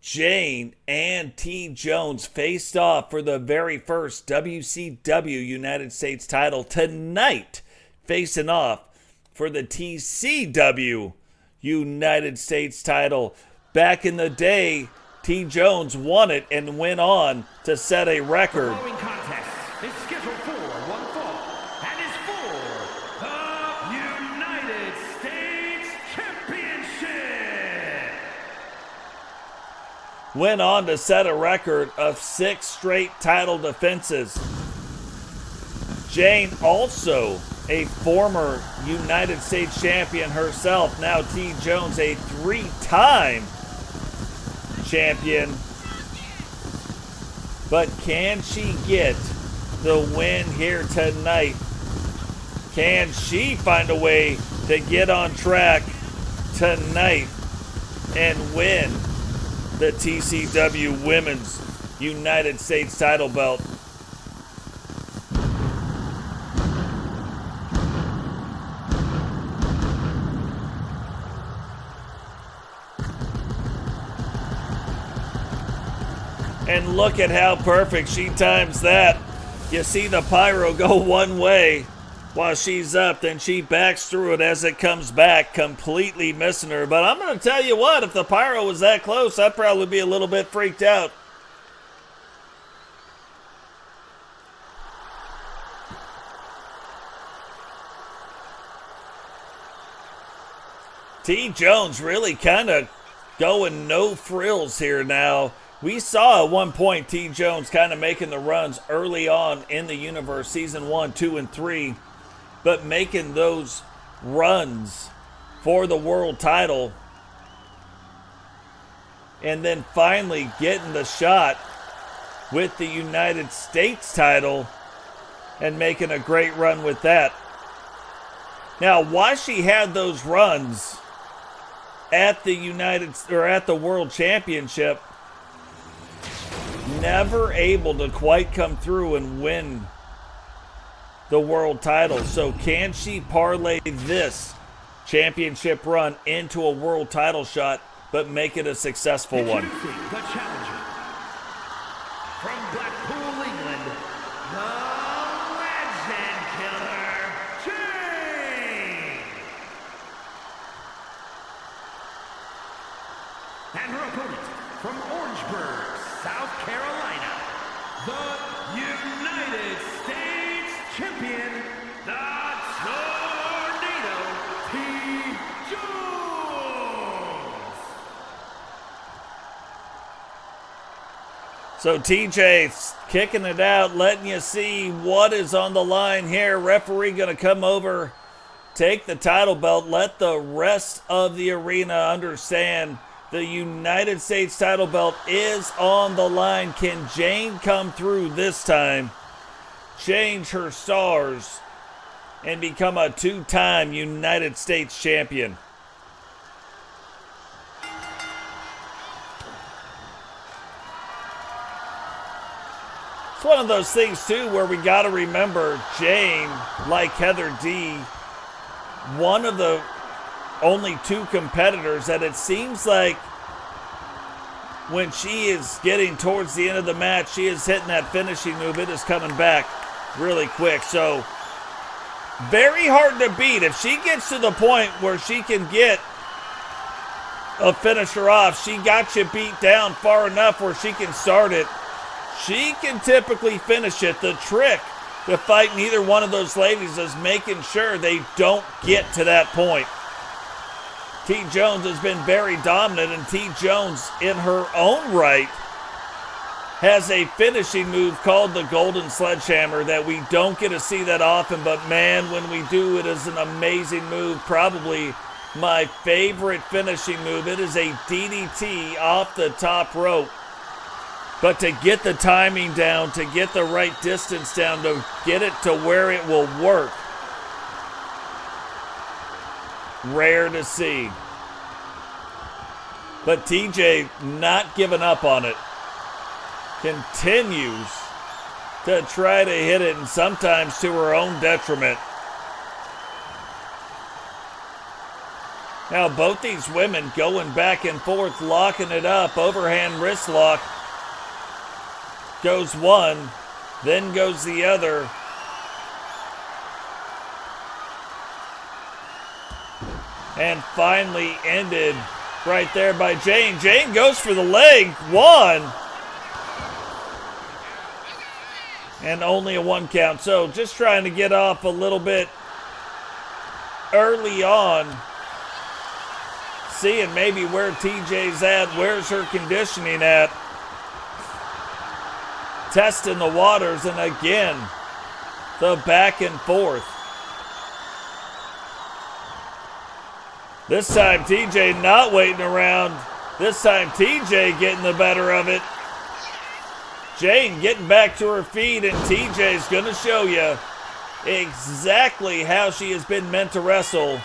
Jane and TJones faced off for the very first WCW United States title. Tonight, facing off for the TCW United States title. Back in the day, TJones won it and went on to set a record. The following contest is scheduled for one fall and is for the United States Championship. Went on to set a record of 6 straight title defenses. Jane, also a former United States champion herself. Now TJones, a 3-time champion. But can she get the win here tonight? Can she find a way to get on track tonight and win the TCW Women's United States title belt? And look at how perfect she times that. You see the pyro go one way while she's up, then she backs through it as it comes back, completely missing her. But I'm going to tell you what, if the pyro was that close, I'd probably be a little bit freaked out. TJones really kind of going no frills here now. We saw at one point TJones kind of making the runs early on in the universe, season 1, 2, and 3, but making those runs for the world title and then finally getting the shot with the United States title and making a great run with that. Now, why she had those runs at the World Championship, never able to quite come through and win the world title. So can she parlay this championship run into a world title shot, but make it a successful one? The challenger from Blackpool, England, the Legend Killer, Jane. And her opponent from Orangeburg, South Carolina, the United States Champion, the Tornado, TJones. So TJ's kicking it out, letting you see what is on the line here. Referee going to come over, take the title belt, let the rest of the arena understand the United States title belt is on the line. Can Jane come through this time, change her stars, and become a 2-time United States champion? It's one of those things, too, where we got to remember Jane, like Heather D., one of the only 2 competitors that it seems like when she is getting towards the end of the match, she is hitting that finishing move. It is coming back really quick. So very hard to beat. If she gets to the point where she can get a finisher off, she got you beat down far enough where she can start it. She can typically finish it. The trick to fighting either one of those ladies is making sure they don't get to that point. TJones has been very dominant, and TJones, in her own right, has a finishing move called the Golden Sledgehammer that we don't get to see that often, but man, when we do, it is an amazing move. Probably my favorite finishing move. It is a DDT off the top rope. But to get the timing down, to get the right distance down, to get it to where it will work, rare to see. But TJ not giving up on it. Continues to try to hit it, and sometimes to her own detriment. Now both these women going back and forth, locking it up. Overhand wrist lock. Goes one, then goes the other. And finally ended right there by Jane. Jane goes for the leg. One. And only a 1 count. So just trying to get off a little bit early on. Seeing maybe where TJ's at. Where's her conditioning at. Testing the waters, and again, the back and forth. This time TJ not waiting around. This time TJ getting the better of it. Jane getting back to her feet, and TJ's going to show you exactly how she has been meant to wrestle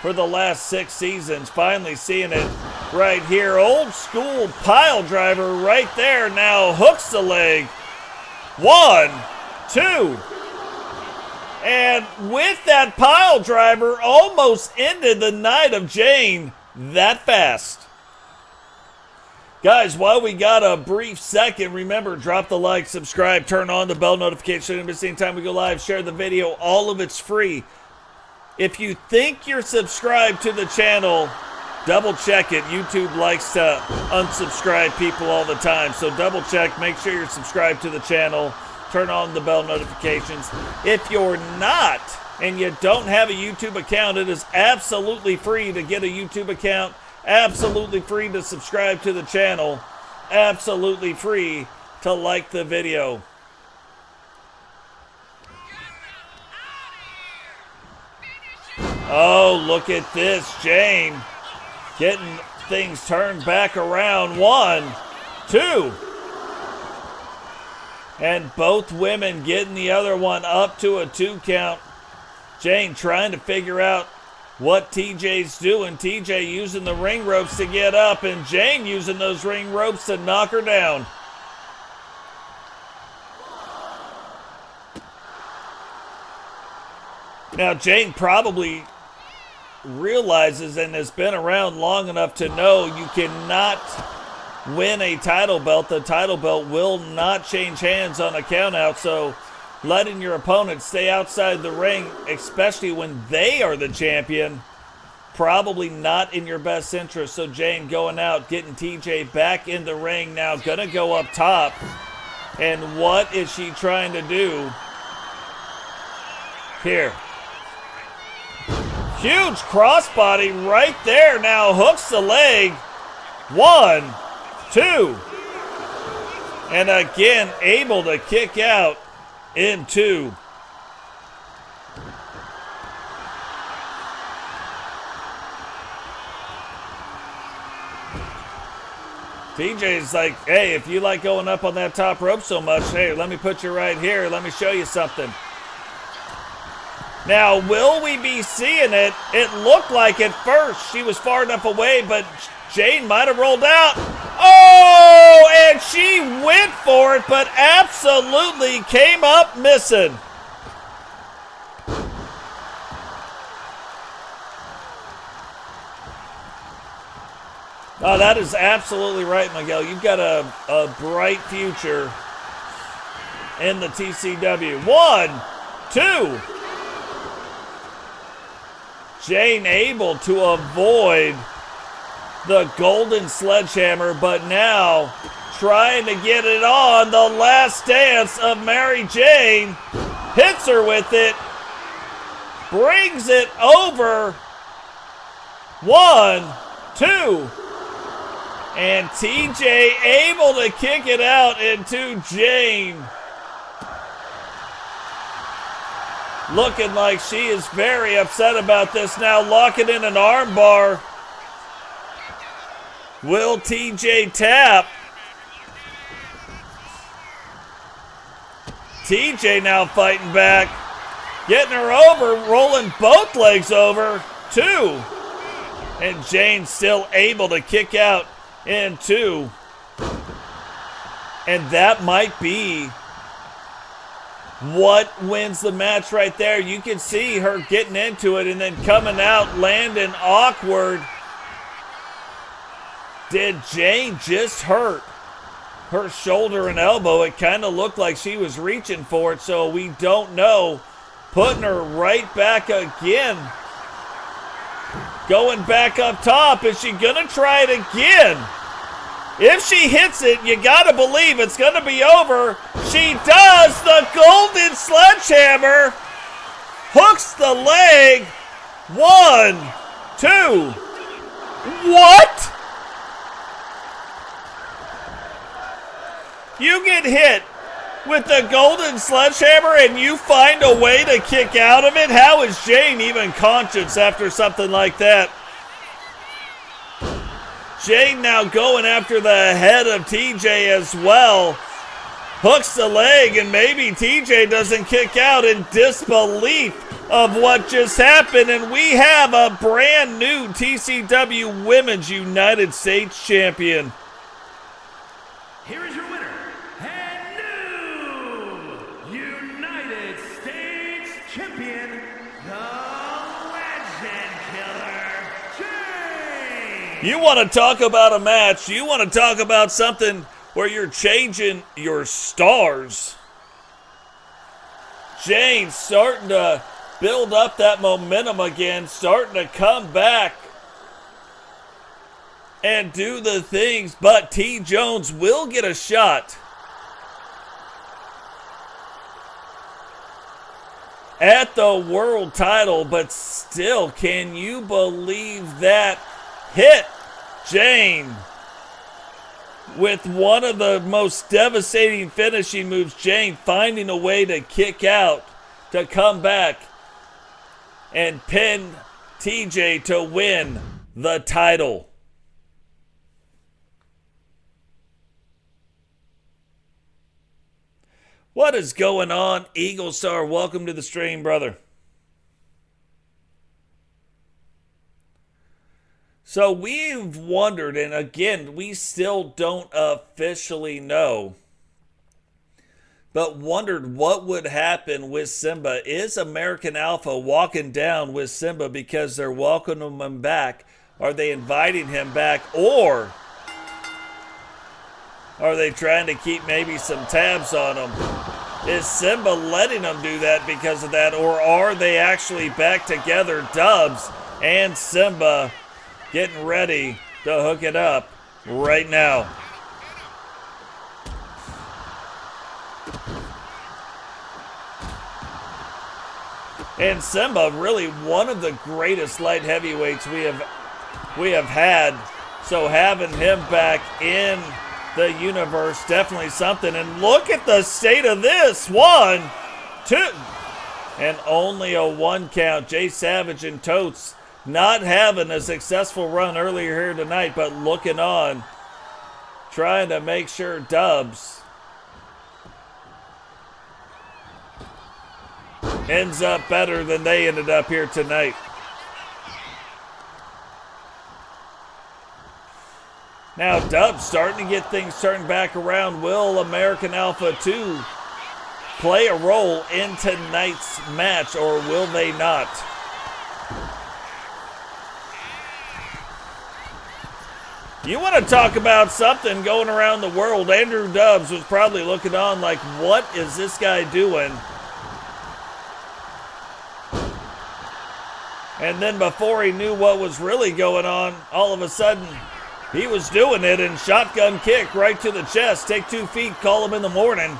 for the last 6 seasons. Finally seeing it right here. Old school pile driver right there. Now hooks the leg. 1, 2. And with that pile driver, almost ended the night of Jane that fast. Guys, while we got a brief second, remember, drop the like, subscribe, turn on the bell notification so you don't miss any time we go live, share the video. All of it's free. If you think you're subscribed to the channel, double check it. YouTube likes to unsubscribe people all the time. So double check, make sure you're subscribed to the channel. Turn on the bell notifications. If you're not and you don't have a YouTube account, it is absolutely free to get a YouTube account. Absolutely free to subscribe to the channel. Absolutely free to like the video. Oh, look at this. Jane getting things turned back around. 1, 2. And both women getting the other one up to a 2 count. Jane trying to figure out what TJ's doing. TJ using the ring ropes to get up, and Jane using those ring ropes to knock her down. Now, Jane probably realizes and has been around long enough to know you cannot win a title belt. The title belt will not change hands on a count out, so letting your opponent stay outside the ring, especially when they are the champion, probably not in your best interest. So Jane going out, getting TJ back in the ring now, gonna go up top. And what is she trying to do here? Huge crossbody right there. Now hooks the leg. 1, 2. And again, able to kick out in 2. TJ's like, hey, if you like going up on that top rope so much, hey, let me put you right here. Let me show you something. Now, will we be seeing it? It looked like at first she was far enough away, but Jane might have rolled out. Oh, and she went for it, but absolutely came up missing. Oh, that is absolutely right, Miguel. You've got a bright future in the TCW. 1, 2. Jane able to avoid the golden sledgehammer, but now trying to get it on. The last dance of Mary Jane. Hits her with it. Brings it over. 1, 2. And TJ able to kick it out into Jane. Looking like she is very upset about this now. Locking in an arm bar. Will TJ tap? TJ now fighting back. Getting her over, rolling both legs over. 2. And Jane still able to kick out in 2. And that might be what wins the match right there. You can see her getting into it and then coming out, landing awkward. Did Jane just hurt her shoulder and elbow? It kind of looked like she was reaching for it, so we don't know. Putting her right back again. Going back up top. Is she going to try it again? If she hits it, you got to believe it's going to be over. She does. The golden sledgehammer. Hooks the leg. 1, 2. What? You get hit with the golden sledgehammer and you find a way to kick out of it? How is Jane even conscious after something like that? Jane now going after the head of TJ as well. Hooks the leg and maybe TJ doesn't kick out in disbelief of what just happened. And we have a brand new TCW Women's United States Champion. Here is your winner, and new United States Champion, the Legend Killer, Jane. You want to talk about a match, you want to talk about something where you're changing your stars. Jane starting to build up that momentum again, starting to come back and do the things, but TJones will get a shot at the world title, but still, can you believe that hit Jane with one of the most devastating finishing moves? Jane finding a way to kick out, to come back and pin TJ to win the title. What is going on, Eagle Star? Welcome to the stream, brother. So we've wondered, and again, we still don't officially know, but wondered what would happen with Cimba. Is American Alpha walking down with Cimba because they're welcoming him back? Are they inviting him back? Or are they trying to keep maybe some tabs on him? Is Cimba letting them do that because of that? Or are they actually back together, Dubs and Cimba, getting ready to hook it up right now? And Cimba, really one of the greatest light heavyweights we have had. So having him back in the universe, definitely something. And look at the state of this. 1, 2, and only a 1 count. Jay Savage and Totes not having a successful run earlier here tonight, but looking on, trying to make sure Dubs ends up better than they ended up here tonight. Now Dubs starting to get things turned back around. Will American Alpha 2 play a role in tonight's match, or will they not? You want to talk about something going around the world? Andrew Dubs was probably looking on like, what is this guy doing? And then before he knew what was really going on, all of a sudden, he was doing it, and shotgun kick right to the chest. Take 2 feet, call him in the morning.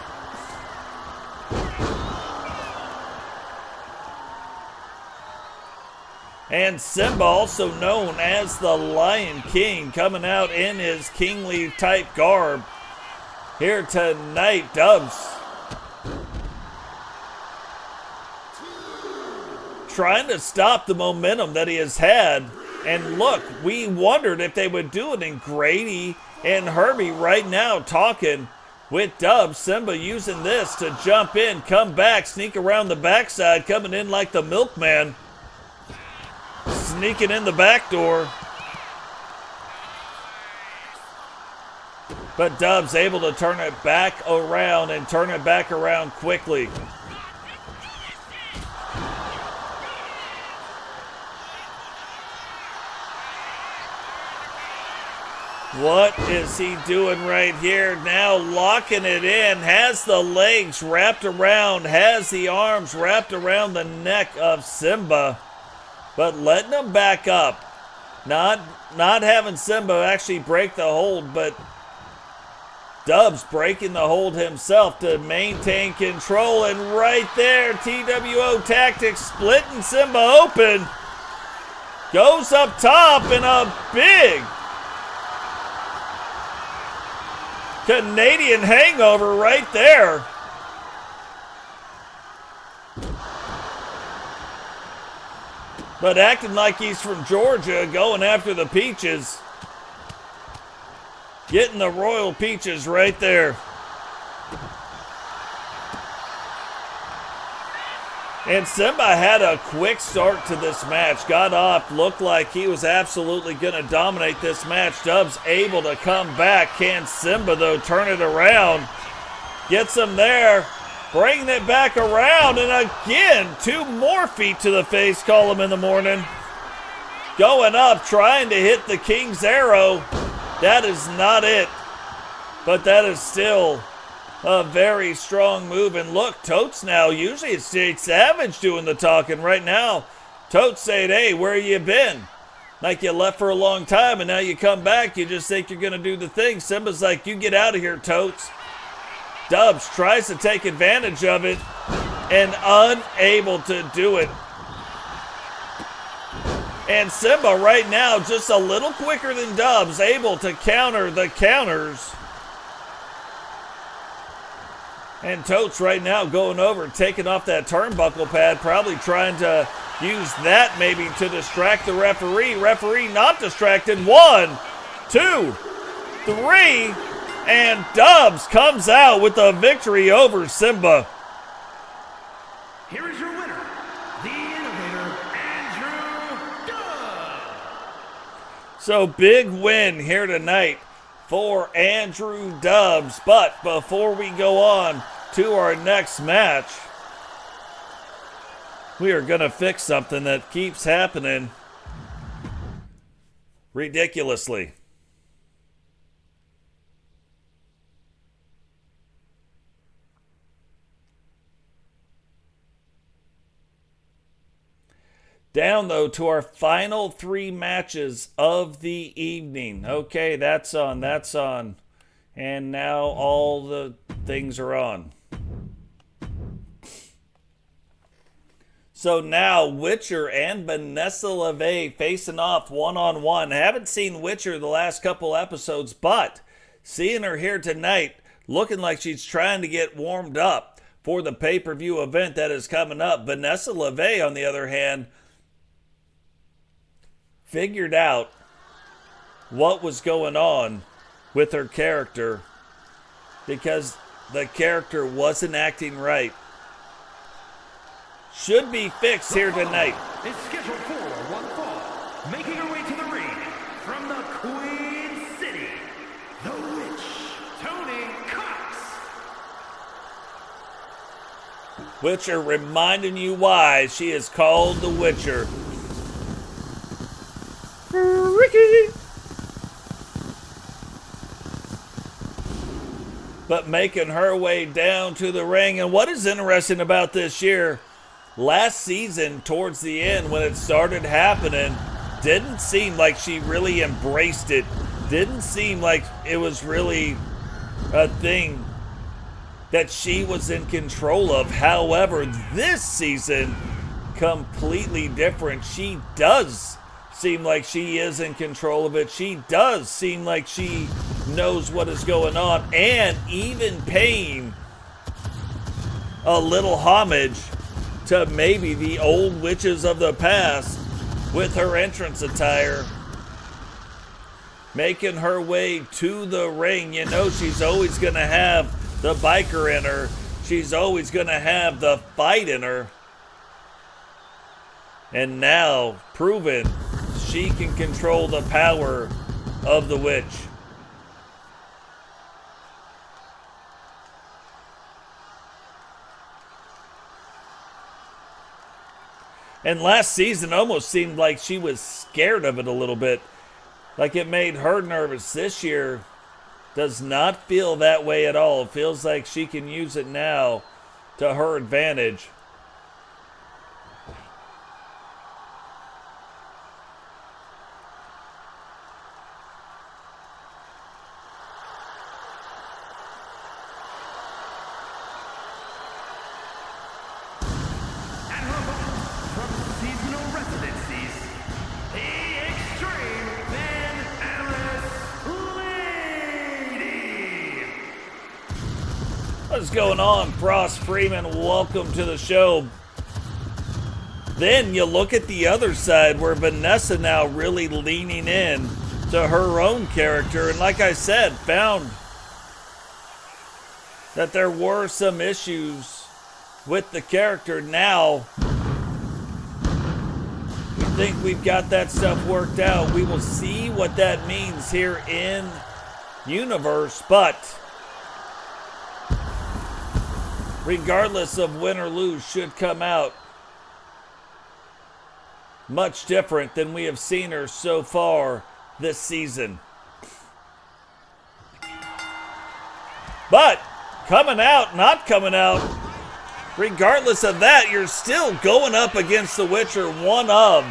And Cimba, also known as the Lion King, coming out in his kingly type garb here tonight. Dubs trying to stop the momentum that he has had. And look, we wondered if they would do it, and Grady and Herbie right now talking with Dubs. Cimba using this to jump in, come back, sneak around the backside, coming in like the milkman. Sneaking in the back door. But Dubs able to turn it back around and turn it back around quickly. What is he doing right here? Now locking it in, has the legs wrapped around, has the arms wrapped around the neck of Cimba, but letting him back up. Not having Cimba actually break the hold, but Dubs breaking the hold himself to maintain control, and right there, TWO Tactics splitting Cimba open. Goes up top in a big Canadian hangover right there. But acting like he's from Georgia, going after the peaches. Getting the royal peaches right there. And Cimba had a quick start to this match. Got off, looked like he was absolutely going to dominate this match. Dubs able to come back. Can Cimba, though, turn it around? Gets him there. Bringing it back around. And again, 2 more feet to the face. Call him in the morning. Going up, trying to hit the King's Arrow. That is not it. But that is still a very strong move. And look, Totes now, usually it's Jade Savage doing the talking. Right now, Totes saying, hey, where you been? Like you left for a long time and now you come back, you just think you're going to do the thing. Cimba's like, you get out of here, Totes. Dubs tries to take advantage of it and unable to do it. And Cimba right now just a little quicker than Dubs, able to counter the counters. And Totes right now going over, taking off that turnbuckle pad, probably trying to use that maybe to distract the referee. Referee not distracted. 1, 2, 3, and Dubs comes out with a victory over Cimba. Here is your winner, the innovator, Andrew Dubs. So big win here tonight for Andrew Dubs. But before we go on to our next match, we are going to fix something that keeps happening ridiculously. Down, though, to our final 3 matches of the evening. Okay, that's on. And now all the things are on. So now Witcher and Vanessa Levey facing off one-on-one. Haven't seen Witcher the last couple episodes, but seeing her here tonight, looking like she's trying to get warmed up for the pay-per-view event that is coming up. Vanessa Levey, on the other hand, figured out what was going on with her character because the character wasn't acting right. Should be fixed here tonight. Is scheduled for one fall. Making her way to the ring from the Queen City, the Witch, Tony Cox. Witcher reminding you why she is called the Witcher. Ricky. But making her way down to the ring. And what is interesting about this year, last season towards the end when it started happening, didn't seem like she really embraced it. Didn't seem like it was really a thing that she was in control of. However, this season, completely different. She does seem like she is in control of it. She does seem like she knows what is going on, and even paying a little homage to maybe the old witches of the past with her entrance attire. Making her way to the ring. You know she's always going to have the biker in her. She's always going to have the fight in her. And now, proven, she can control the power of the witch. And last season almost seemed like she was scared of it a little bit. Like it made her nervous. This year does not feel that way at all. It feels like she can use it now to her advantage. What's going on, Frost Freeman? Welcome to the show. Then you look at the other side where Vanessa now really leaning in to her own character. And like I said, found that there were some issues with the character. Now, we think we've got that stuff worked out. We will see what that means here in universe, but regardless of win or lose, should come out much different than we have seen her so far this season. But coming out, not coming out, regardless of that, you're still going up against the Witcher, one of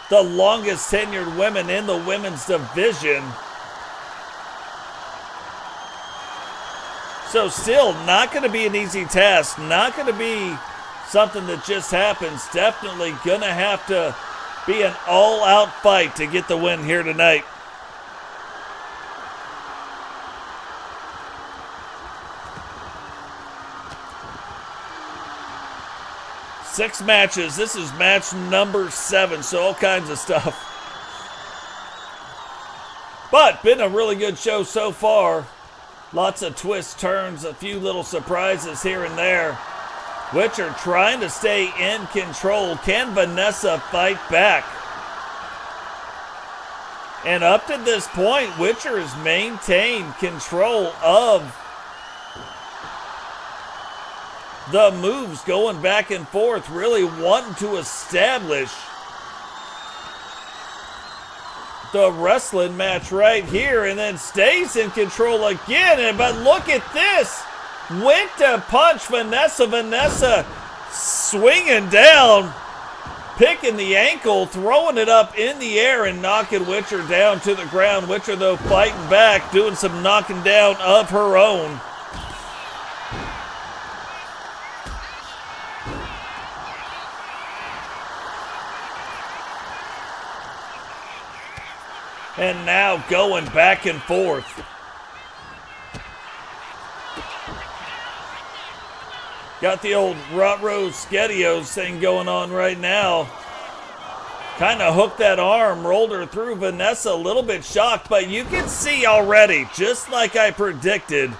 the longest tenured women in the women's division. So still not going to be an easy task, not going to be something that just happens. Definitely going to have to be an all-out fight to get the win here tonight. Six matches. This is match number 7, so all kinds of stuff. But been a really good show so far. Lots of twists, turns, a few little surprises here and there. Witcher trying to stay in control. Can Vanessa fight back? And up to this point, Witcher has maintained control of the moves, going back and forth, really wanting to establish the wrestling match right here, and then stays in control again. But look at this. Went to punch Vanessa. Vanessa swinging down, picking the ankle, throwing it up in the air and knocking Witcher down to the ground. Witcher, though, fighting back, doing some knocking down of her own. And now going back and forth. Got the old Rot-Row Skedios thing going on right now. Kind of hooked that arm, rolled her through. Vanessa a little bit shocked, but you can see already, just like I predicted,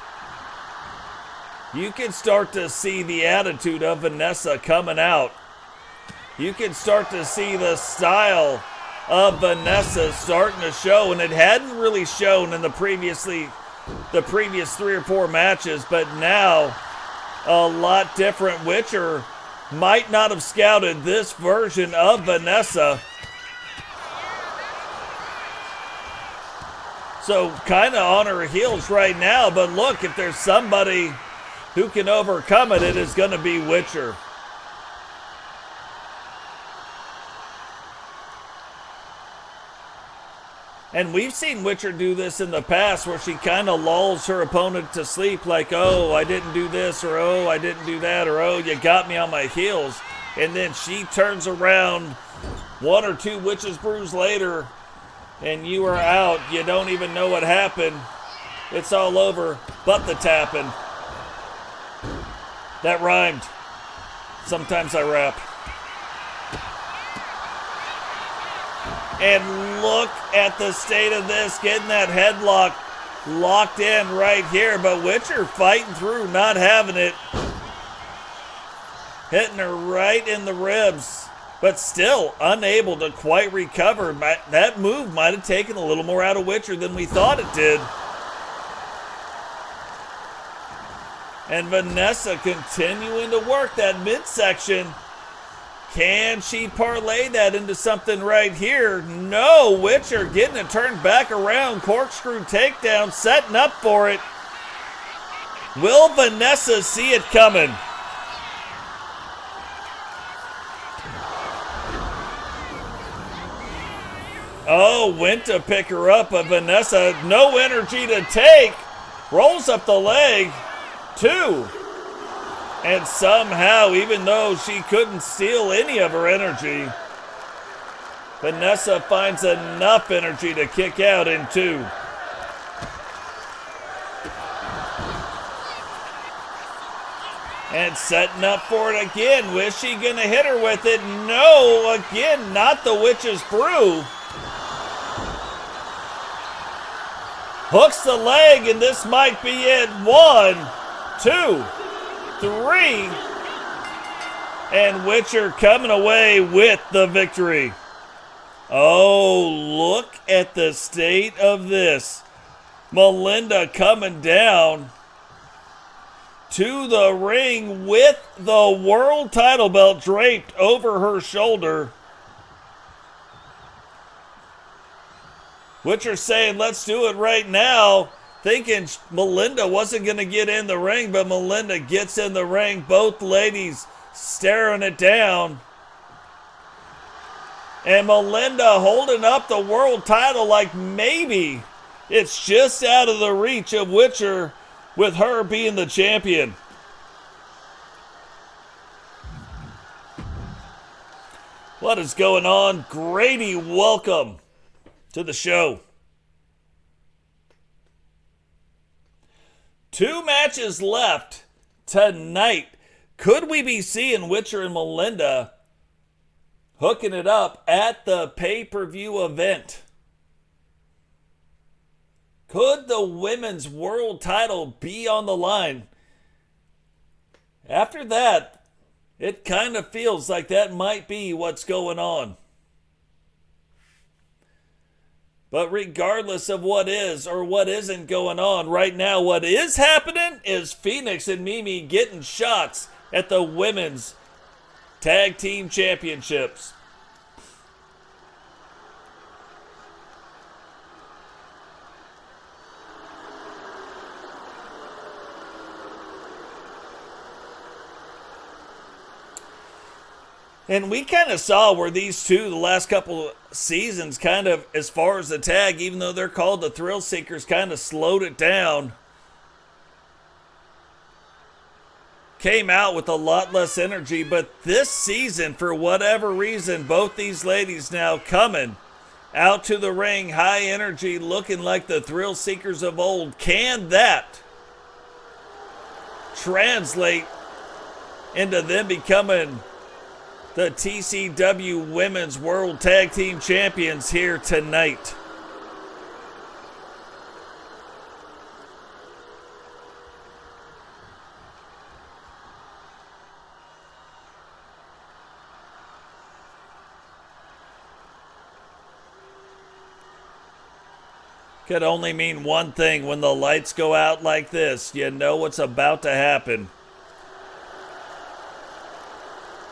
you can start to see the attitude of Vanessa coming out. You can start to see the style of Vanessa starting to show, and it hadn't really shown in the previous 3 or 4 matches, but now a lot different. Witcher might not have scouted this version of Vanessa. So kind of on her heels right now, but look, if there's somebody who can overcome it, it is going to be Witcher. And we've seen Witcher do this in the past, where she kind of lulls her opponent to sleep, like, oh, I didn't do this, or oh, I didn't do that, or oh, you got me on my heels. And then she turns around 1 or 2 witches brews later, and you are out. You don't even know what happened. It's all over but the tapping. That rhymed. Sometimes I rap. And look at the state of this, getting that headlock locked in right here. But Witcher fighting through, not having it. Hitting her right in the ribs, but still unable to quite recover. That move might have taken a little more out of Witcher than we thought it did. And Vanessa continuing to work that midsection. Can she parlay that into something right here? No, Witcher getting it turned back around. Corkscrew takedown, setting up for it. Will Vanessa see it coming? Oh, went to pick her up, but Vanessa, no energy to take. Rolls up the leg. 2. And somehow, even though she couldn't steal any of her energy, Vanessa finds enough energy to kick out in 2. And setting up for it again. Was she going to hit her with it? No, again, not the Witch's Brew. Hooks the leg, and this might be it. 1, 2, 3. And Witcher coming away with the victory. Oh, look at the state of this. Melinda coming down to the ring with the world title belt draped over her shoulder. Witcher saying, let's do it right now. Thinking Melinda wasn't going to get in the ring, but Melinda gets in the ring. Both ladies staring it down. And Melinda holding up the world title like maybe it's just out of the reach of Witcher with her being the champion. What is going on? Grady, welcome to the show. 2 matches left tonight. Could we be seeing Witcher and Melinda hooking it up at the pay-per-view event? Could the women's world title be on the line? After that, it kind of feels like that might be what's going on. But regardless of what is or what isn't going on right now, what is happening is Phoenix and Mimi getting shots at the women's tag team championships. And we kind of saw where these two, the last couple of seasons, kind of, as far as the tag, even though they're called the Thrill Seekers, kind of slowed it down. Came out with a lot less energy, but this season, for whatever reason, both these ladies now coming out to the ring, high energy, looking like the Thrill Seekers of old. Can that translate into them becoming the TCW Women's World Tag Team Champions here tonight? Could only mean one thing. When the lights go out like this, you know what's about to happen.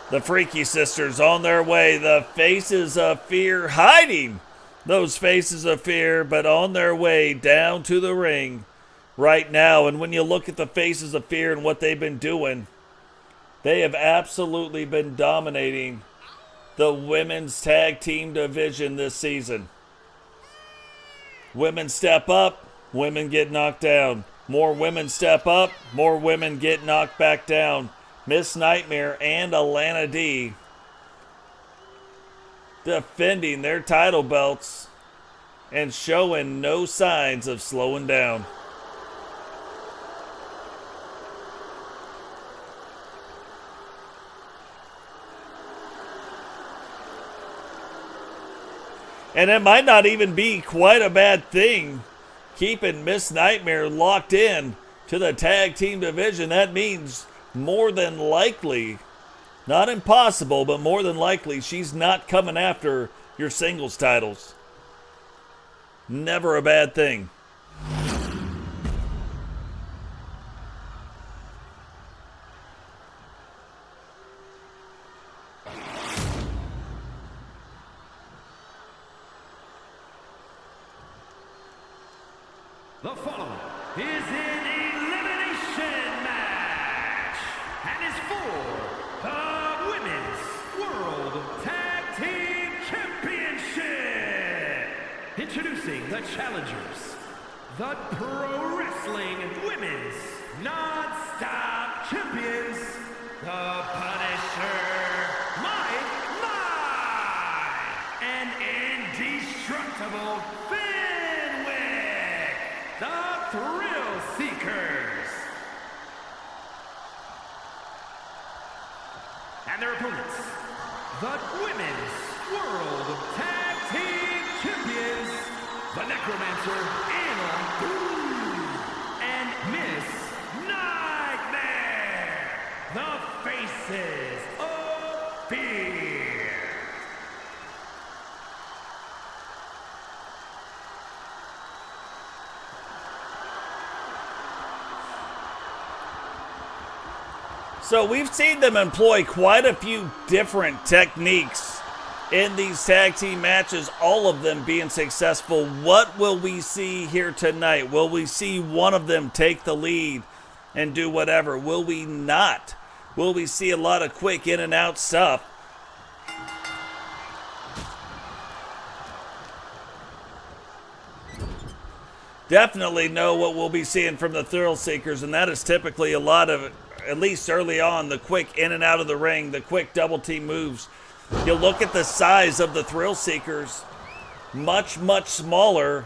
The Freaky Sisters on their way. The Faces of Fear hiding those Faces of Fear, but on their way down to the ring right now. And when you look at the Faces of Fear and what they've been doing, they have absolutely been dominating the women's tag team division this season. Women step up, women get knocked down. More women step up, more women get knocked back down. Miss Nightmare and Alana D defending their title belts and showing no signs of slowing down. And it might not even be quite a bad thing keeping Miss Nightmare locked in to the tag team division. That means more than likely, not impossible, but more than likely, she's not coming after your singles titles. Never a bad thing. The following is an elimination match and is for the Women's World Tag Team Championship. Introducing the challengers, the Pro Wrestling Women's Non-Stop Champions, the Punisher, and indestructible the Thrill Seekers. And their opponents, the Women's World Tag Team Champions, the Necromancer, and Miss Nightmare, the Faces of Fear. So we've seen them employ quite a few different techniques in these tag team matches, all of them being successful. What will we see here tonight? Will we see one of them take the lead and do whatever? Will we not? Will we see a lot of quick in and out stuff? Definitely know what we'll be seeing from the Thrill Seekers, and that is typically a lot of, at least early on, the quick in and out of the ring, the quick double team moves. You look at the size of the Thrill Seekers, much, much smaller,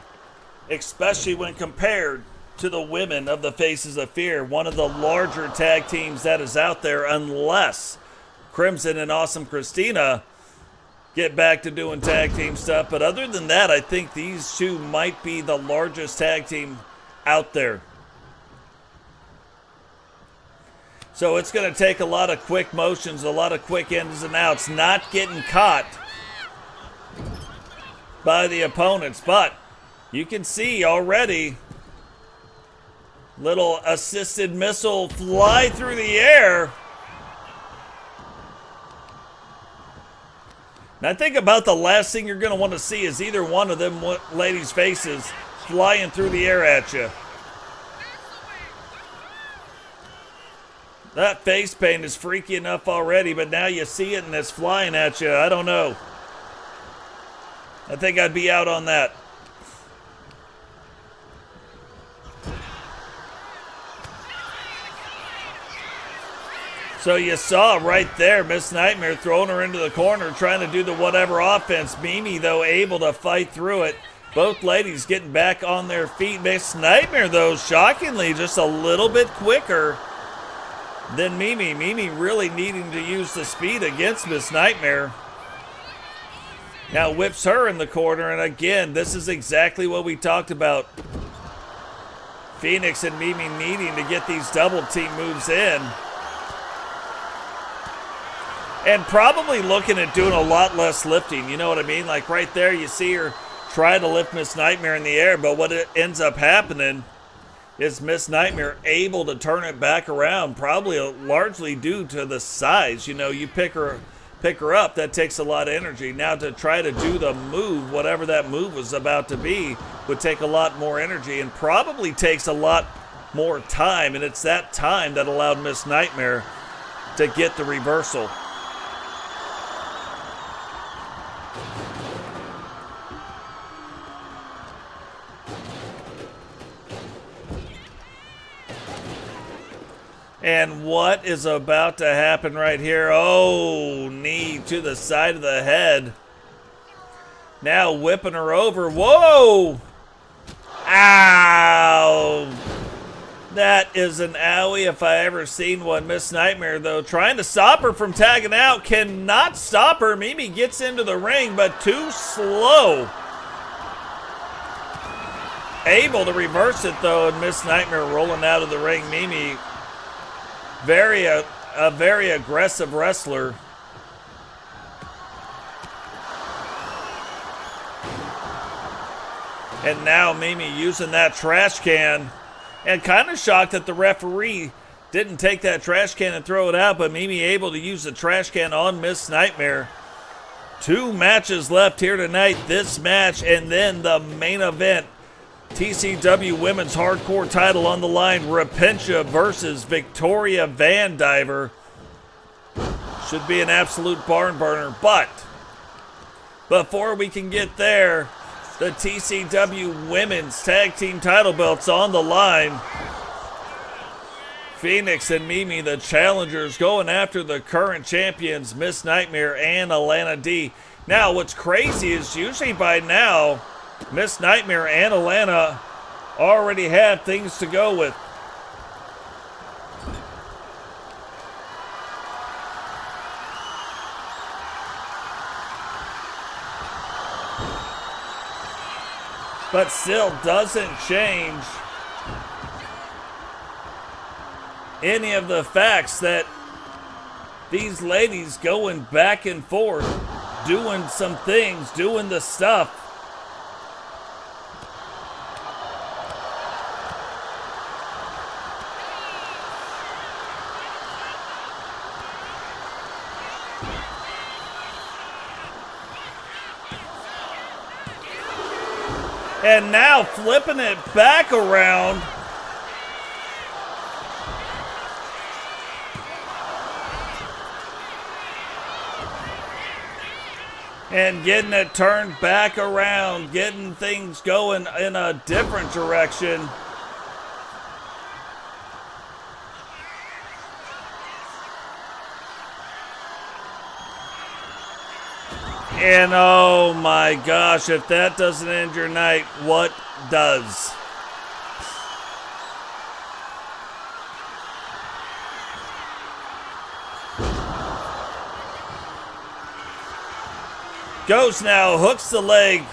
especially when compared to the women of the Faces of Fear, one of the larger tag teams that is out there, unless Crimson and Awesome Christina get back to doing tag team stuff. But other than that, I think these two might be the largest tag team out there. So it's going to take a lot of quick motions, a lot of quick ins and outs, not getting caught by the opponents. But you can see already little assisted missile fly through the air. And I think about the last thing you're going to want to see is either one of them ladies' faces flying through the air at you. That face paint is freaky enough already, but now you see it and it's flying at you. I don't know. I think I'd be out on that. So you saw right there, Miss Nightmare throwing her into the corner, trying to do the whatever offense. Mimi, though, able to fight through it. Both ladies getting back on their feet. Miss Nightmare, though, shockingly, just a little bit quicker than Mimi. Mimi really needing to use the speed against Miss Nightmare. Now whips her in the corner, and again, this is exactly what we talked about. Phoenix and Mimi needing to get these double team moves in. And probably looking at doing a lot less lifting, you know what I mean? Like right there, you see her try to lift Miss Nightmare in the air, but what it ends up happening is Miss Nightmare able to turn it back around, probably largely due to the size. You know, you pick her up, that takes a lot of energy. Now to try to do the move, whatever that move was about to be, would take a lot more energy and probably takes a lot more time, and it's that time that allowed Miss Nightmare to get the reversal. And what is about to happen right here? Oh, knee to the side of the head. Now whipping her over. Whoa! Ow! That is an owie if I ever seen one. Miss Nightmare, though, trying to stop her from tagging out. Cannot stop her. Mimi gets into the ring, but too slow. Able to reverse it, though, and Miss Nightmare rolling out of the ring. Mimi, a very aggressive wrestler. And now Mimi using that trash can. And kind of shocked that the referee didn't take that trash can and throw it out, but Mimi able to use the trash can on Miss Nightmare. 2 matches left here tonight. This match and then the main event. TCW Women's Hardcore title on the line. Repentia versus Victoria VanDiver. Should be an absolute barn burner, but before we can get there, the TCW Women's Tag Team title belts on the line. Phoenix and Mimi, the challengers, going after the current champions, Miss Nightmare and Alana D. Now, what's crazy is usually by now, Miss Nightmare and Alana already have things to go with. But still doesn't change any of the facts that these ladies going back and forth, doing some things, doing the stuff. And now flipping it back around. And getting it turned back around, getting things going in a different direction. And oh my gosh, if that doesn't end your night, what does? Goes now, hooks the leg.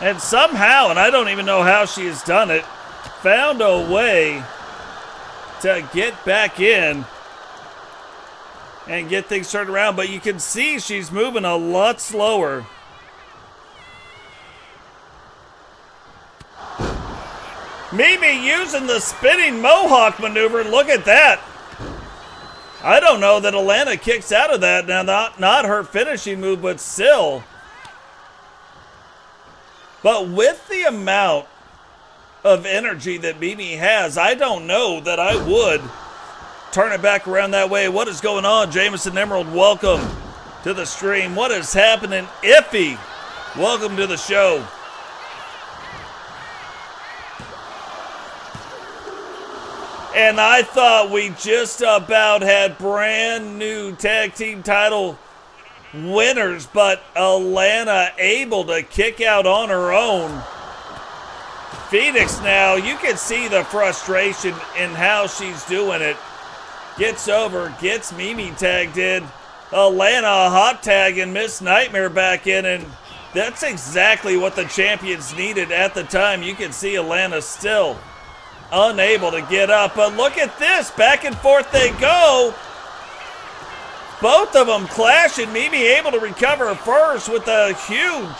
And somehow, and I don't even know how she has done it, found a way to get back in and get things turned around. But you can see she's moving a lot slower. Mimi using the spinning mohawk maneuver. Look at that. I don't know that Alana kicks out of that. Now, not her finishing move, but still. But with the amount of energy that Mimi has, I don't know that I would turn it back around that way. What is going on? Jameson Emerald, welcome to the stream. What is happening? Iffy, welcome to the show. And I thought we just about had brand new tag team title winners, but Alana able to kick out on her own. Phoenix now, you can see the frustration in how she's doing it. Gets over, gets Mimi tagged in. Alana hot tagging Miss Nightmare back in, and that's exactly what the champions needed at the time. You can see Alana still unable to get up, but look at this, back and forth they go. Both of them clashing. Mimi able to recover first with a huge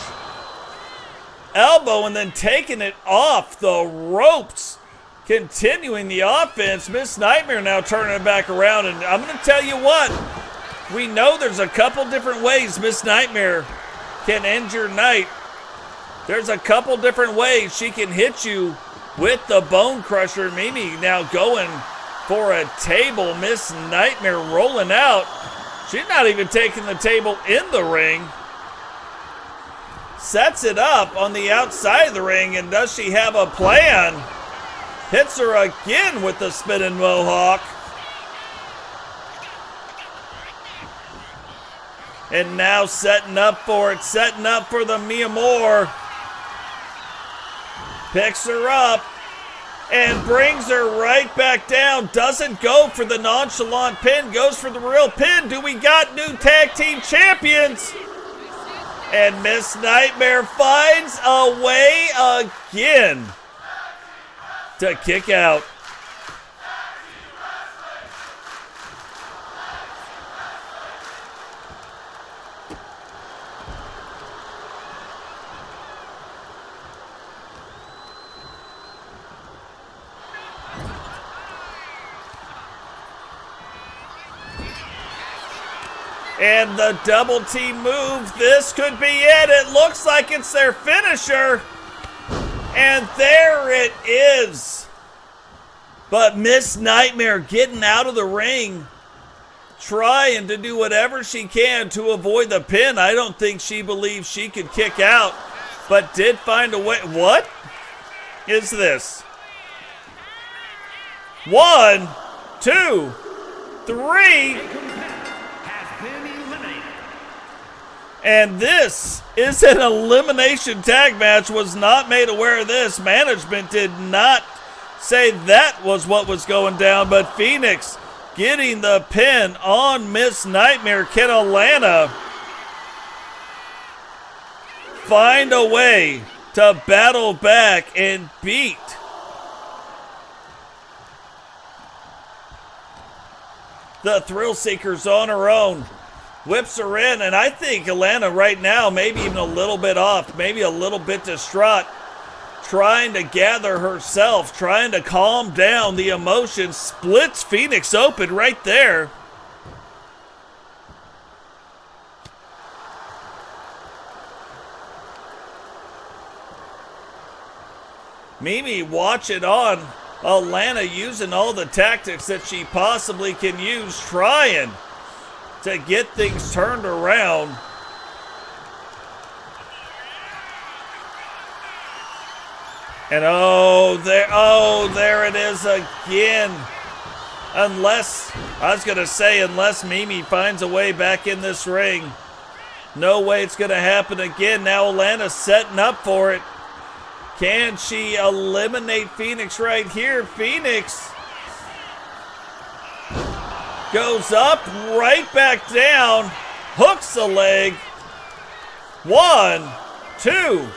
elbow and then taking it off the ropes. Continuing the offense. Miss Nightmare now turning it back around. And I'm going to tell you what. We know there's a couple different ways Miss Nightmare can end your night. There's a couple different ways she can hit you with the Bone Crusher. Mimi now going for a table. Miss Nightmare rolling out. She's not even taking the table in the ring. Sets it up on the outside of the ring, and does she have a plan? Hits her again with the spinning mohawk. And now setting up for it, setting up for the Mi Amor. Picks her up and brings her right back down. Doesn't go for the nonchalant pin, goes for the real pin. Do we got new tag team champions? And Miss Nightmare finds a way again to kick out. And the double team move, this could be it. It looks like it's their finisher. And there it is. But Miss Nightmare getting out of the ring, trying to do whatever she can to avoid the pin. I don't think she believes she could kick out, but did find a way. What is this? 1, 2, 3. And this is an elimination tag match. Was not made aware of this. Management did not say that was what was going down, but Phoenix getting the pin on Miss Nightmare. Can Alana find a way to battle back and beat the Thrill Seekers on her own? Whips her in, and I think Alana right now maybe even a little bit off, maybe a little bit distraught, trying to gather herself, trying to calm down the emotions. Splits Phoenix open right there. Mimi watching on. Alana using all the tactics that she possibly can use, trying to get things turned around. And there it is again. Unless Mimi finds a way back in this ring. No way it's gonna happen again. Now Alana's setting up for it. Can she eliminate Phoenix right here? Phoenix goes up, right back down, hooks the leg. 1, 2.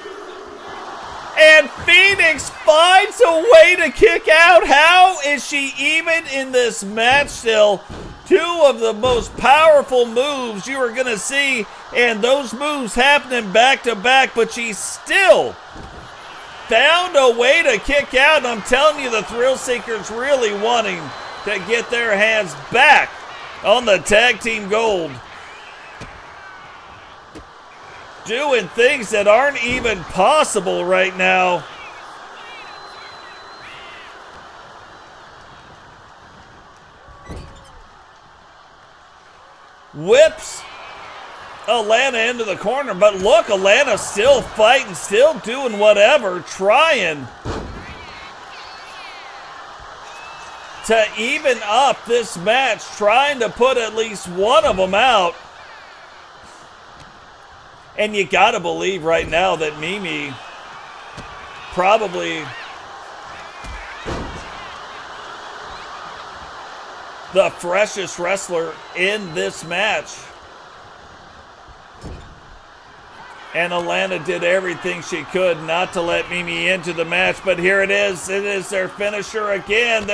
And Phoenix finds a way to kick out. How is she even in this match still? 2 of the most powerful moves you are going to see, and those moves happening back to back, but she still found a way to kick out. And I'm telling you, the Thrill Seekers really wanting to get their hands back on the tag team gold. Doing things that aren't even possible right now. Whips Alana into the corner, but look, Alana still fighting, still doing whatever, trying to even up this match, trying to put at least one of them out. And you gotta believe right now that Mimi probably the freshest wrestler in this match. And Alana did everything she could not to let Mimi into the match, but here it is. It is their finisher again.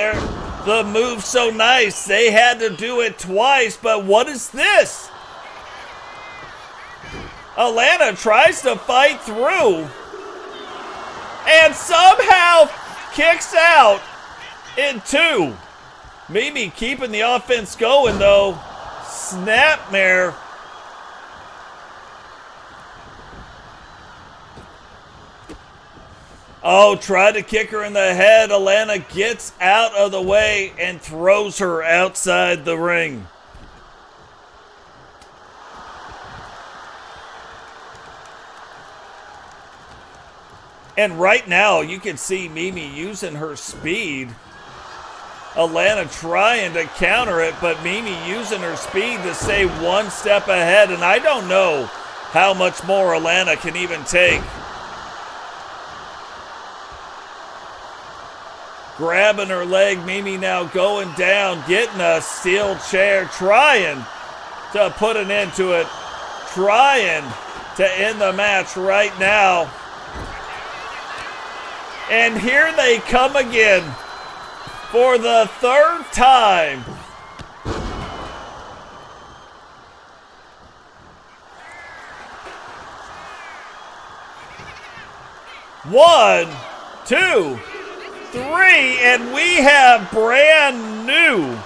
The move so nice. They had to do it twice, but what is this? Alana tries to fight through and somehow kicks out in 2. Mimi keeping the offense going though. Snapmare. Oh, tried to kick her in the head. Alana gets out of the way and throws her outside the ring. And right now, you can see Mimi using her speed. Alana trying to counter it, but Mimi using her speed to stay one step ahead. And I don't know how much more Alana can even take. Grabbing her leg, Mimi now going down, getting a steel chair, trying to put an end to it, trying to end the match right now. And here they come again for the third time. One, two, three, and we have brand new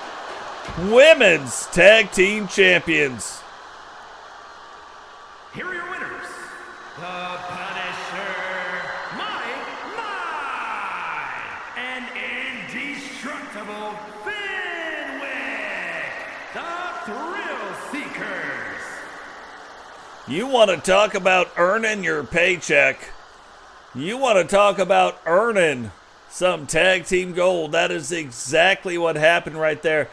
women's tag team champions. Here are your winners, the Punisher, and indestructible Fenwick, the Thrill Seekers. You want to talk about earning your paycheck. You want to talk about earning some tag team gold. That is exactly what happened right there.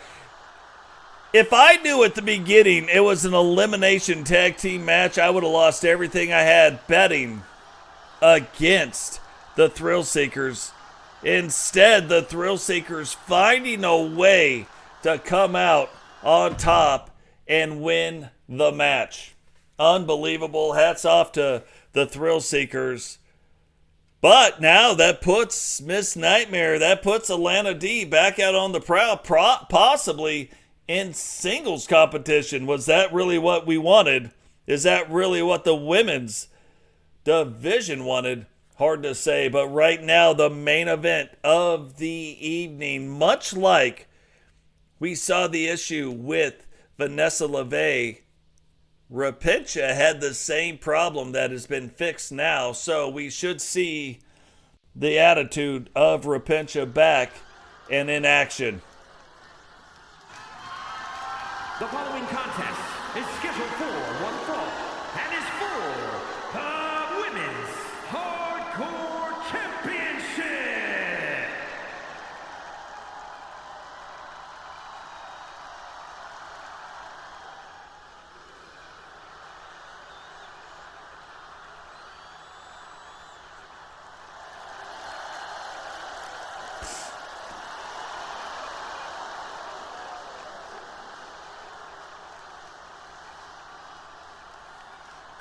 If I knew at the beginning it was an elimination tag team match, I would have lost everything I had betting against the Thrill Seekers. Instead, the Thrill Seekers finding a way to come out on top and win the match. Unbelievable. Hats off to the Thrill Seekers. But now that puts Miss Nightmare, that puts Alana D back out on the prowl, possibly in singles competition. Was that really what we wanted? Is that really what the women's division wanted? Hard to say, but right now the main event of the evening, much like we saw the issue with Vanessa Levey, Repentia had the same problem that has been fixed now, so we should see the attitude of Repentia back and in action. The following contest is scheduled for one fall and is for the Women's Hardcore Championship.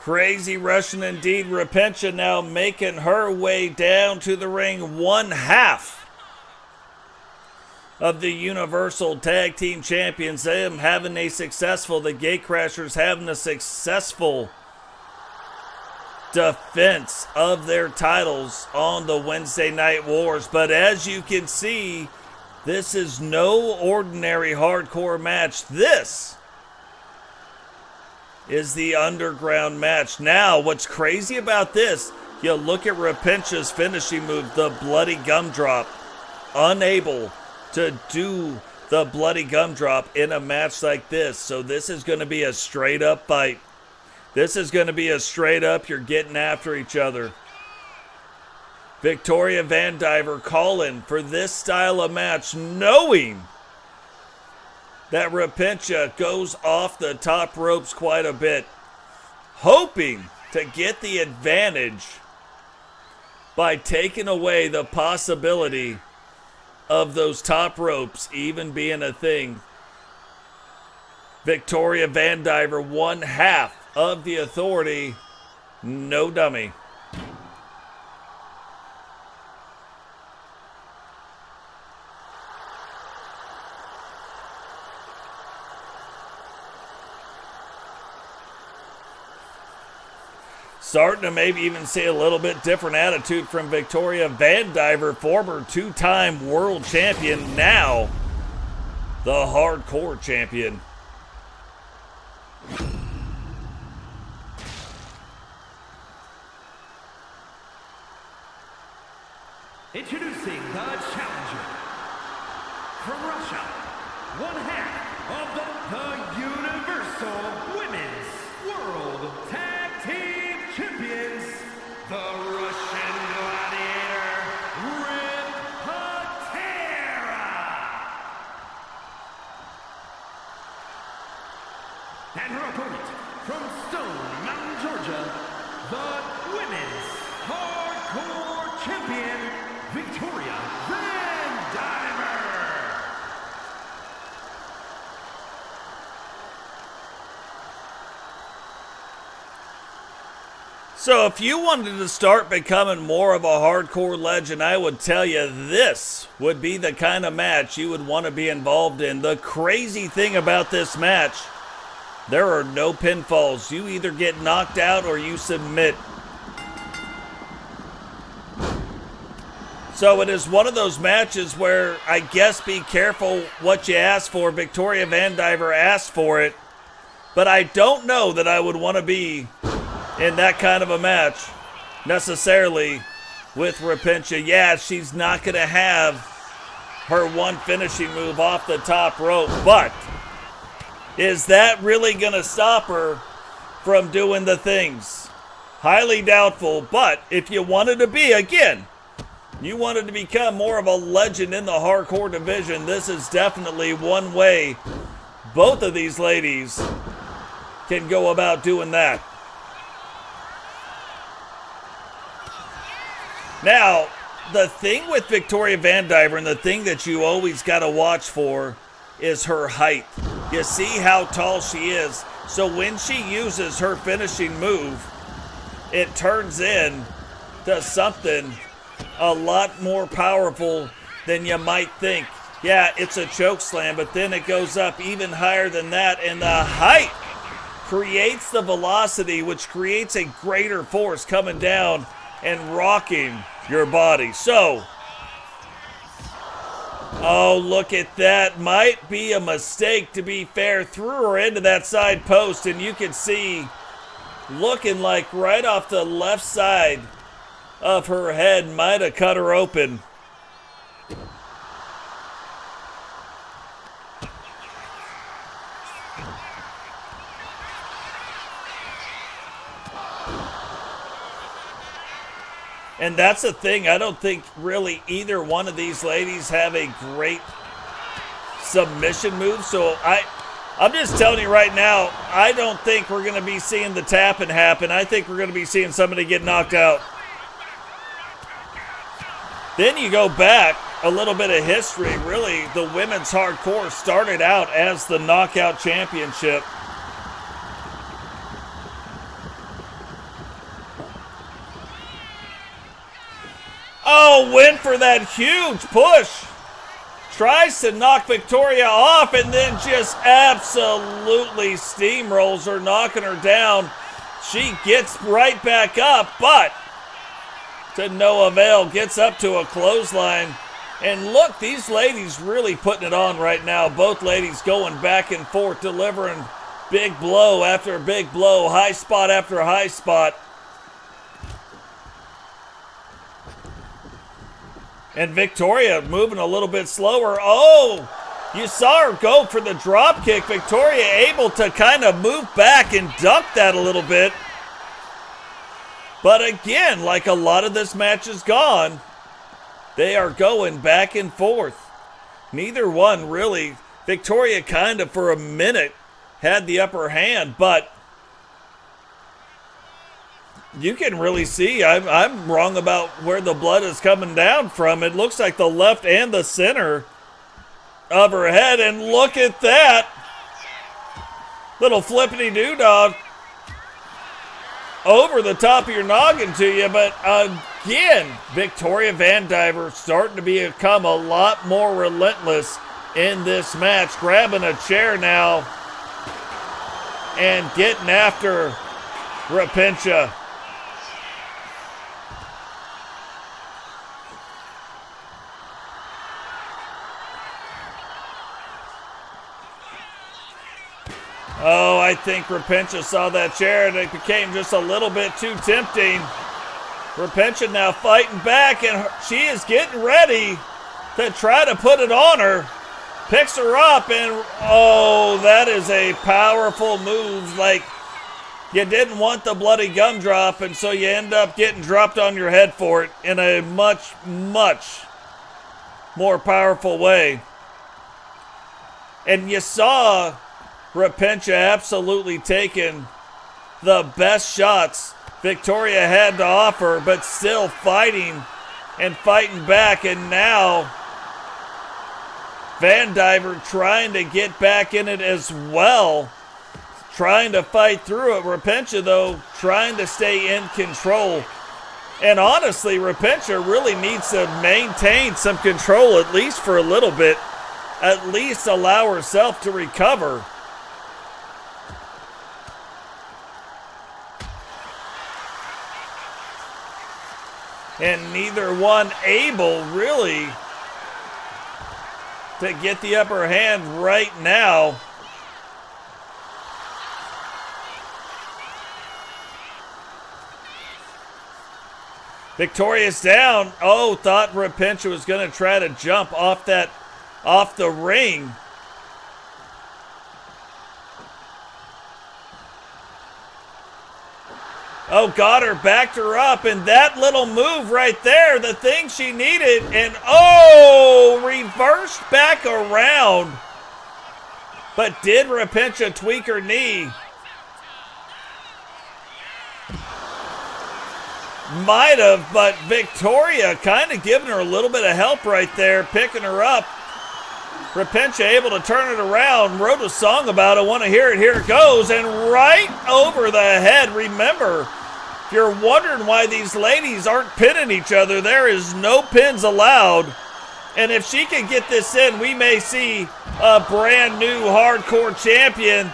Crazy Russian indeed. Repentia now making her way down to the ring. One half of the Universal Tag Team Champions. Them having a successful, the Gatecrashers having a successful defense of their titles on the Wednesday Night Wars. But as you can see, this is no ordinary hardcore match. This is the underground match. Now, what's crazy about this, you look at Repentia's finishing move, the bloody gumdrop. Unable to do the bloody gumdrop in a match like this. So this is going to be a straight up fight. This is going to be a straight up, you're getting after each other. Victoria VanDiver calling for this style of match, knowing that Repentia goes off the top ropes quite a bit, hoping to get the advantage by taking away the possibility of those top ropes even being a thing. Victoria VanDiver, one half of the Authority, no dummy. Starting to maybe even see a little bit different attitude from Victoria VanDiver, former two-time world champion, now the hardcore champion. Introducing the challenger from Russia, one half of the Universal Women's World Tag Team Champions, the Russian Gladiators. And her opponent, from Stone Mountain, Georgia, the Women's Hardcore Champion, Victoria VanDiver. So if you wanted to start becoming more of a hardcore legend, I would tell you this would be the kind of match you would want to be involved in. The crazy thing about this match, there are no pinfalls. You either get knocked out or you submit. So it is one of those matches where I guess be careful what you ask for. Victoria VanDiver asked for it, but I don't know that I would want to be in that kind of a match necessarily with Repentia. Yeah, she's not going to have her one finishing move off the top rope, but is that really going to stop her from doing the things? Highly doubtful, but if you wanted to be, again, you wanted to become more of a legend in the hardcore division, this is definitely one way both of these ladies can go about doing that. Now, the thing with Victoria VanDiver and the thing that you always got to watch for is her height. You see how tall she is. So when she uses her finishing move, it turns in to something a lot more powerful than you might think. Yeah, it's a choke slam, but then it goes up even higher than that, and the height creates the velocity, which creates a greater force coming down and rocking your body. So, oh, look at that. Might be a mistake, to be fair. Threw her into that side post, and you can see, looking like right off the left side of her head, might have cut her open. And that's the thing. I don't think really either one of these ladies have a great submission move. So I'm just telling you right now, I don't think we're going to be seeing the tapping happen. I think we're going to be seeing somebody get knocked out. Then you go back a little bit of history. Really, the women's hardcore started out as the Knockout Championship. Oh, went for that huge push. Tries to knock Victoria off and then just absolutely steamrolls her, knocking her down. She gets right back up, but to no avail. Gets up to a clothesline. And look, these ladies really putting it on right now. Both ladies going back and forth, delivering big blow after big blow, high spot after high spot. And Victoria moving a little bit slower. Oh, you saw her go for the drop kick. Victoria able to kind of move back and duck that a little bit. But again, like a lot of this match is gone, they are going back and forth. Neither one really. Victoria kind of for a minute had the upper hand, but you can really see I'm wrong about where the blood is coming down from. It looks like the left and the center of her head. And look at that. Little flippity-doo-dah over the top of your noggin to you. But again, Victoria VanDiver starting to become a lot more relentless in this match. Grabbing a chair now and getting after Repentia. Oh, I think Repentia saw that chair and it became just a little bit too tempting. Repentia now fighting back and she is getting ready to try to put it on her. Picks her up and, oh, that is a powerful move. Like, you didn't want the bloody gumdrop, and so you end up getting dropped on your head for it in a much, much more powerful way. And you saw Repentia absolutely taking the best shots Victoria had to offer, but still fighting and fighting back. And now VanDiver trying to get back in it as well, trying to fight through it. Repentia, though, trying to stay in control. And honestly, Repentia really needs to maintain some control, at least for a little bit. At least allow herself to recover. And neither one able, really, to get the upper hand right now. Victoria's down. Oh, thought Repentia was going to try to jump off the ring. Oh, got her, backed her up, and that little move right there, the thing she needed, and oh, reversed back around. But did Repentia tweak her knee? Might have, but Victoria kind of giving her a little bit of help right there, picking her up. Repentia able to turn it around, wrote a song about it, want to hear it, here it goes, and right over the head. Remember, if you're wondering why these ladies aren't pinning each other, there is no pins allowed. And if she can get this in, we may see a brand new hardcore champion,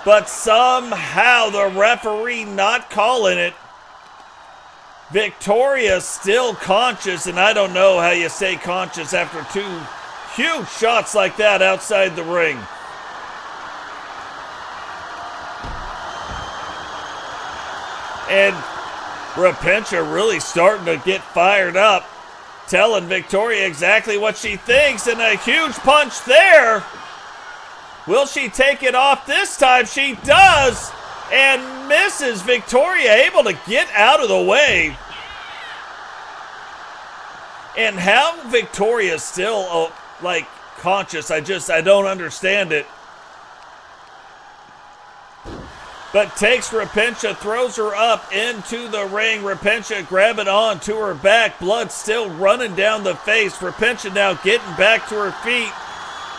but somehow the referee not calling it. Victoria still conscious, and I don't know how you stay conscious after two huge shots like that outside the ring. And Repentia really starting to get fired up, telling Victoria exactly what she thinks, and a huge punch there. Will she take it off this time? She does, and misses. Victoria able to get out of the way. And how Victoria's still conscious, I don't understand it. But takes Repentia, throws her up into the ring. Repentia grabbing on to her back, blood still running down the face. Repentia now getting back to her feet.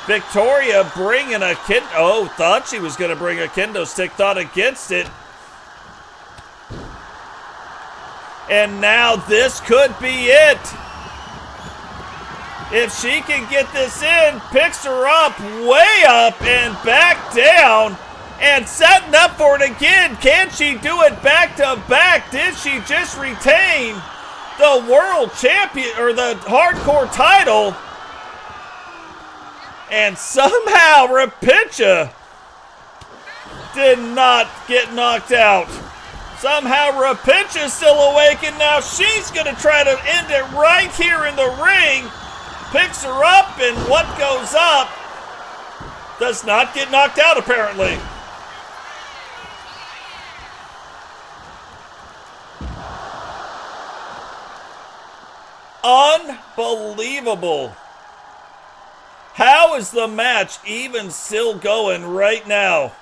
Victoria bringing a thought she was going to bring a kendo stick, thought against it. And now this could be it. If she can get this in, picks her up, way up, and back down, and setting up for it again. Can she do it back to back? Did she just retain the world champion, or the hardcore title? And somehow Repentia did not get knocked out. Somehow Repentia's still awake, and now she's going to try to end it right here in the ring. Picks her up, and what goes up does not get knocked out, apparently. Unbelievable. How is the match even still going right now?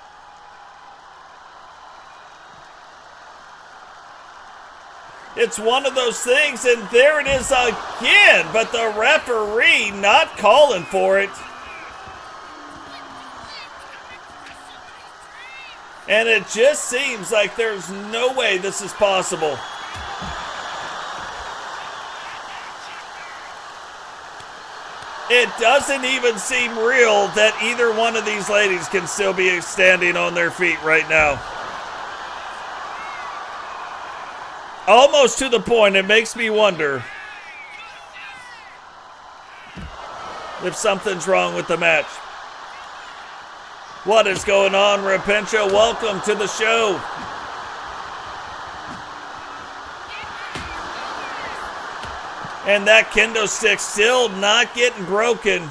It's one of those things, and there it is again, but the referee not calling for it. And it just seems like there's no way this is possible. It doesn't even seem real that either one of these ladies can still be standing on their feet right now. Almost to the point it makes me wonder if something's wrong with the match. What is going on, Repentia? Welcome to the show. And that kendo stick still not getting broken.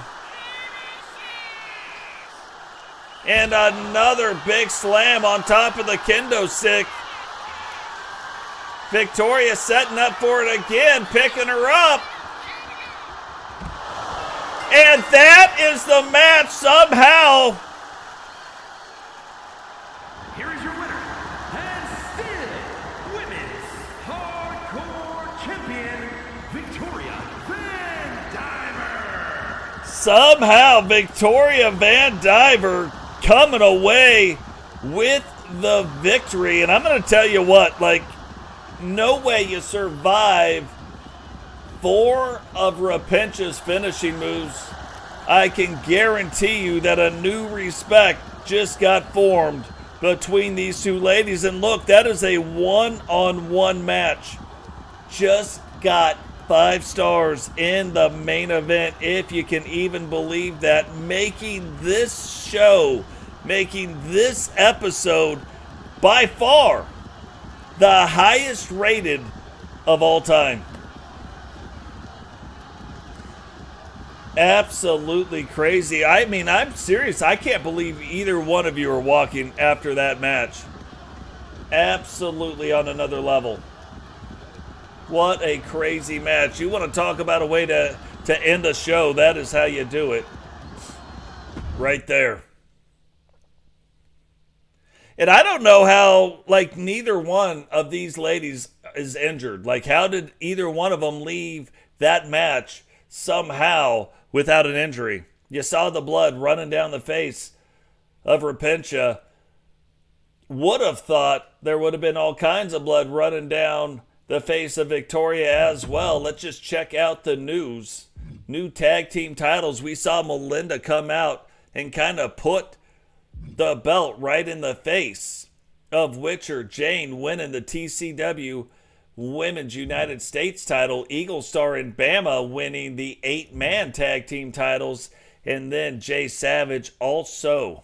And another big slam on top of the kendo stick. Victoria setting up for it again, picking her up. And that is the match somehow. Hardcore Champion, Victoria VanDiver. Somehow, Victoria VanDiver coming away with the victory. And I'm going to tell you what, like, no way you survive 4 of Repentia's finishing moves. I can guarantee you that a new respect just got formed between these two ladies. And look, that is a one-on-one match. Just got 5 stars in the main event, if you can even believe that, making this show, making this episode by far the highest rated of all time. Absolutely crazy. I mean, I'm serious. I can't believe either one of you are walking after that match. Absolutely on another level. What a crazy match. You want to talk about a way to end a show, that is how you do it. Right there. And I don't know how, like, neither one of these ladies is injured. Like, how did either one of them leave that match somehow without an injury? You saw the blood running down the face of Repentia. Would have thought there would have been all kinds of blood running down the face of Victoria as well. Let's just check out the news. New tag team titles. We saw Melinda come out and kind of put the belt right in the face of Witcher. Jane winning the TCW Women's United States title. Eagle Star and Bama winning the 8-man tag team titles. And then Jay Savage also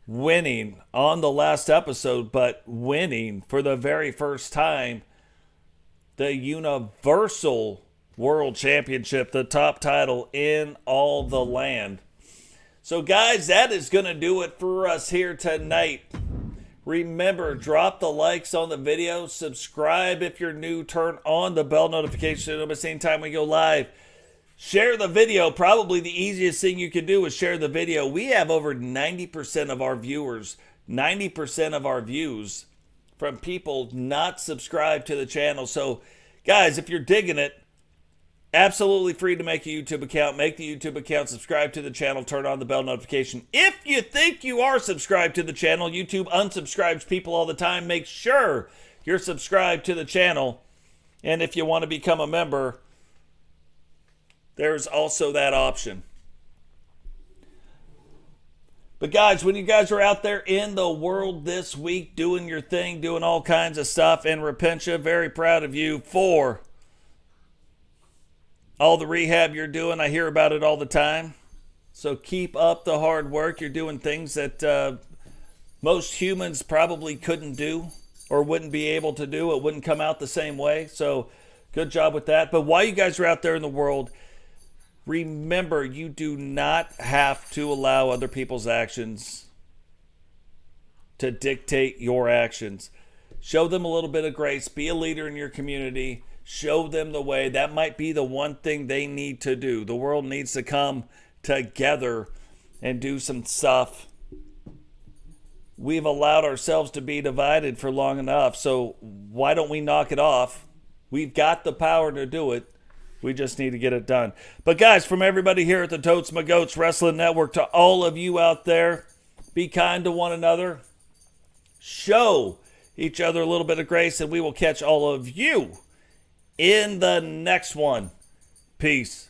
winning on the last episode, but winning for the very first time the Universal World Championship, the top title in all the land. So guys, that is going to do it for us here tonight. Remember, drop the likes on the video, subscribe if you're new, turn on the bell notification so you don't miss any time we go live. Share the video. Probably the easiest thing you can do is share the video. We have over 90% of our viewers, 90% of our views from people not subscribed to the channel. So guys, if you're digging it, absolutely free to make a YouTube account. Make the YouTube account, subscribe to the channel, turn on the bell notification. If you think you are subscribed to the channel, YouTube unsubscribes people all the time. Make sure you're subscribed to the channel. And if you want to become a member, there's also that option. But guys, when you guys are out there in the world this week doing your thing, doing all kinds of stuff, and Repentia, very proud of you for all the rehab you're doing. I hear about it all the time. So keep up the hard work. You're doing things that most humans probably couldn't do or wouldn't be able to do. It wouldn't come out the same way. So good job with that. But while you guys are out there in the world, remember, you do not have to allow other people's actions to dictate your actions. Show them a little bit of grace. Be a leader in your community. Show them the way. That might be the one thing they need to do. The world needs to come together and do some stuff. We've allowed ourselves to be divided for long enough, so why don't we knock it off? We've got the power to do it. We just need to get it done. But guys, from everybody here at the Totes My Goats Wrestling Network to all of you out there, be kind to one another. Show each other a little bit of grace, and we will catch all of you in the next one. Peace.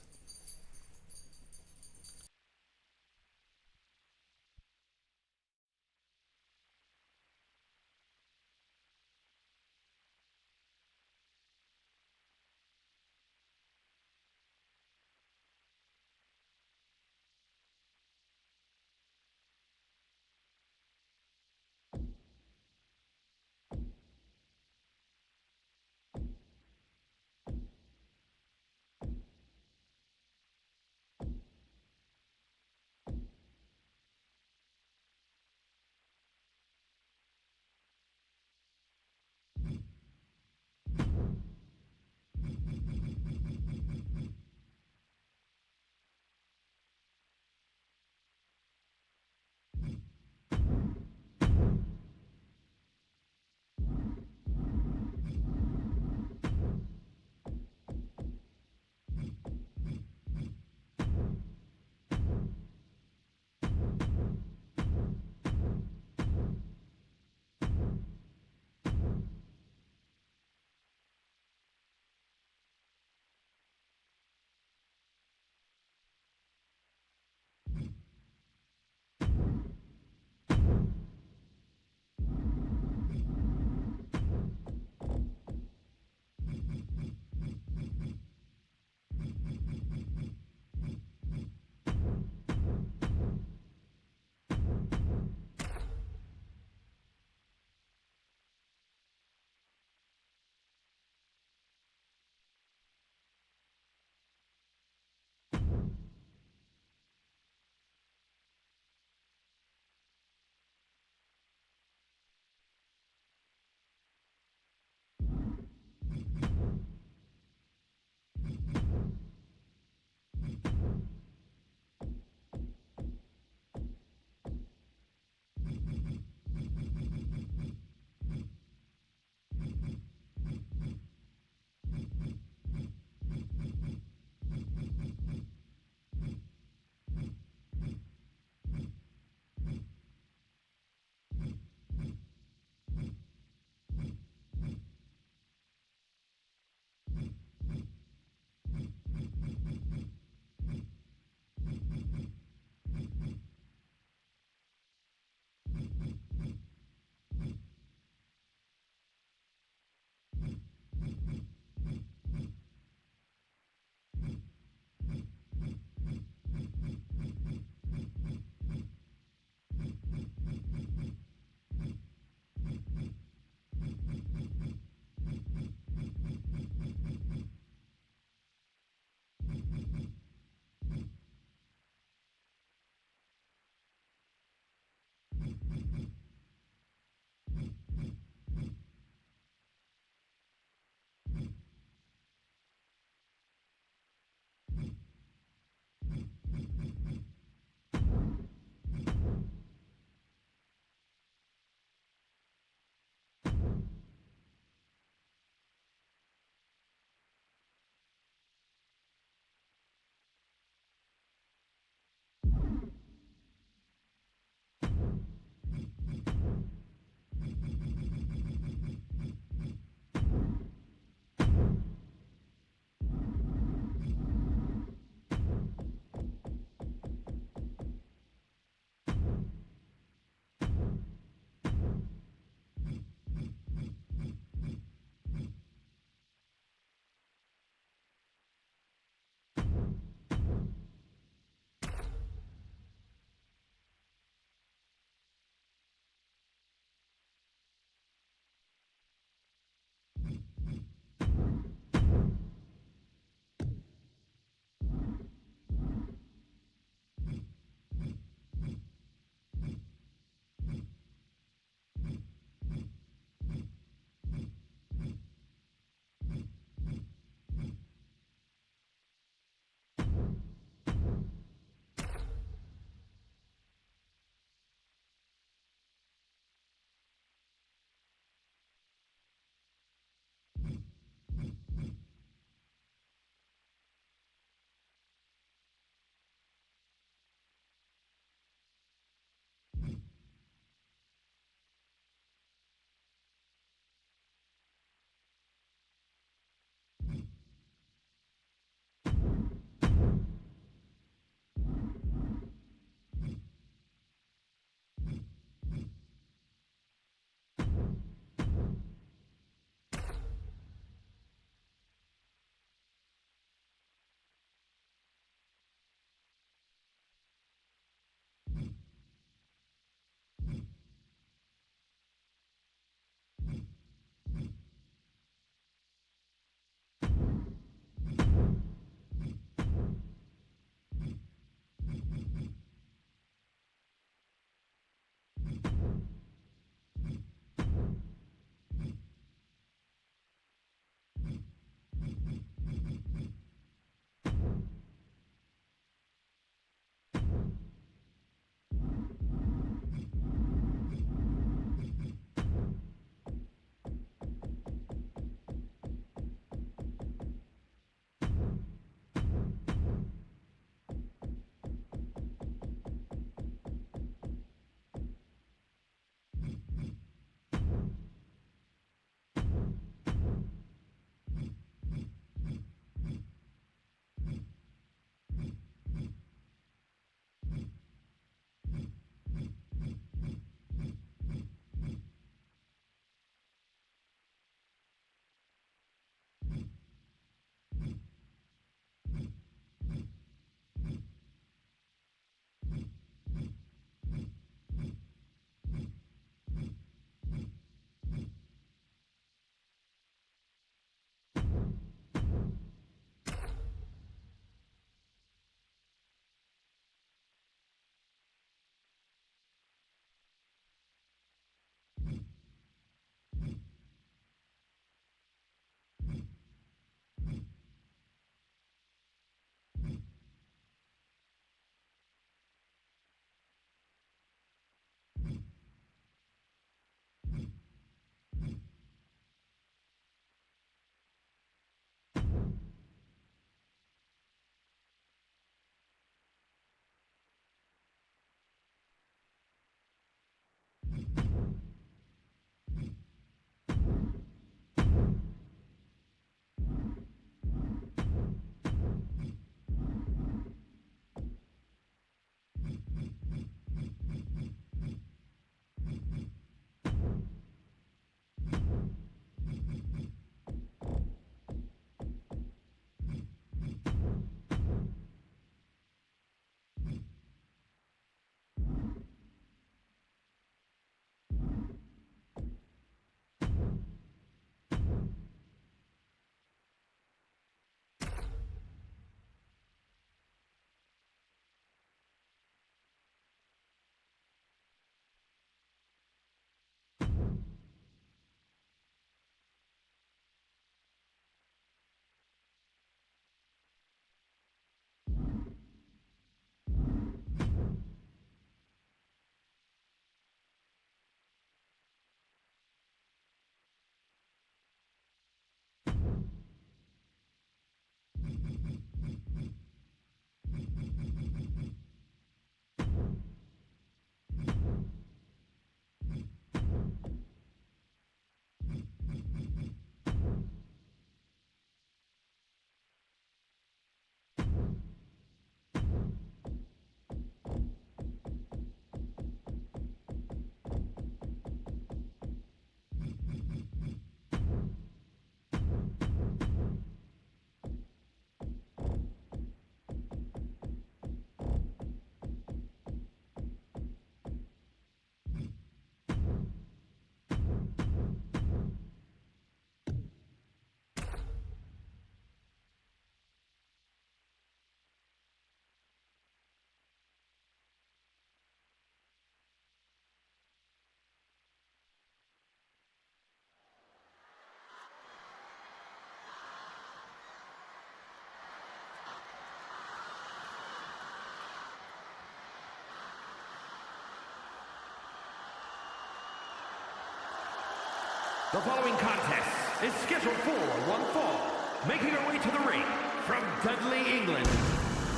The following contest is scheduled for one fall. Making her way to the ring from Dudley, England,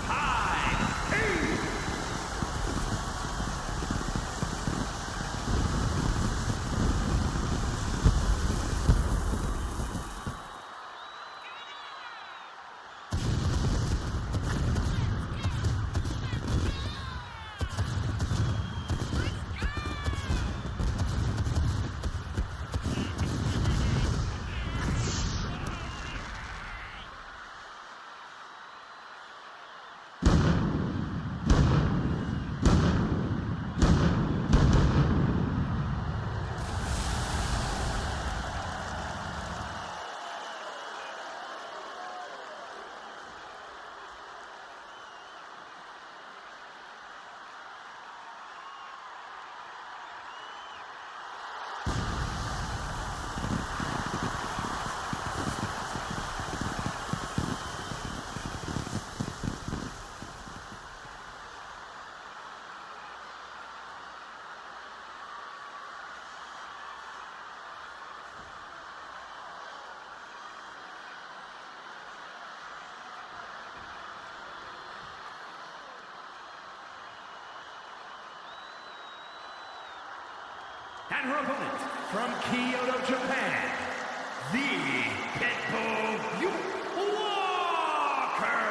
Herbie. And her opponent from Kyoto, Japan, the Pitbull Walker.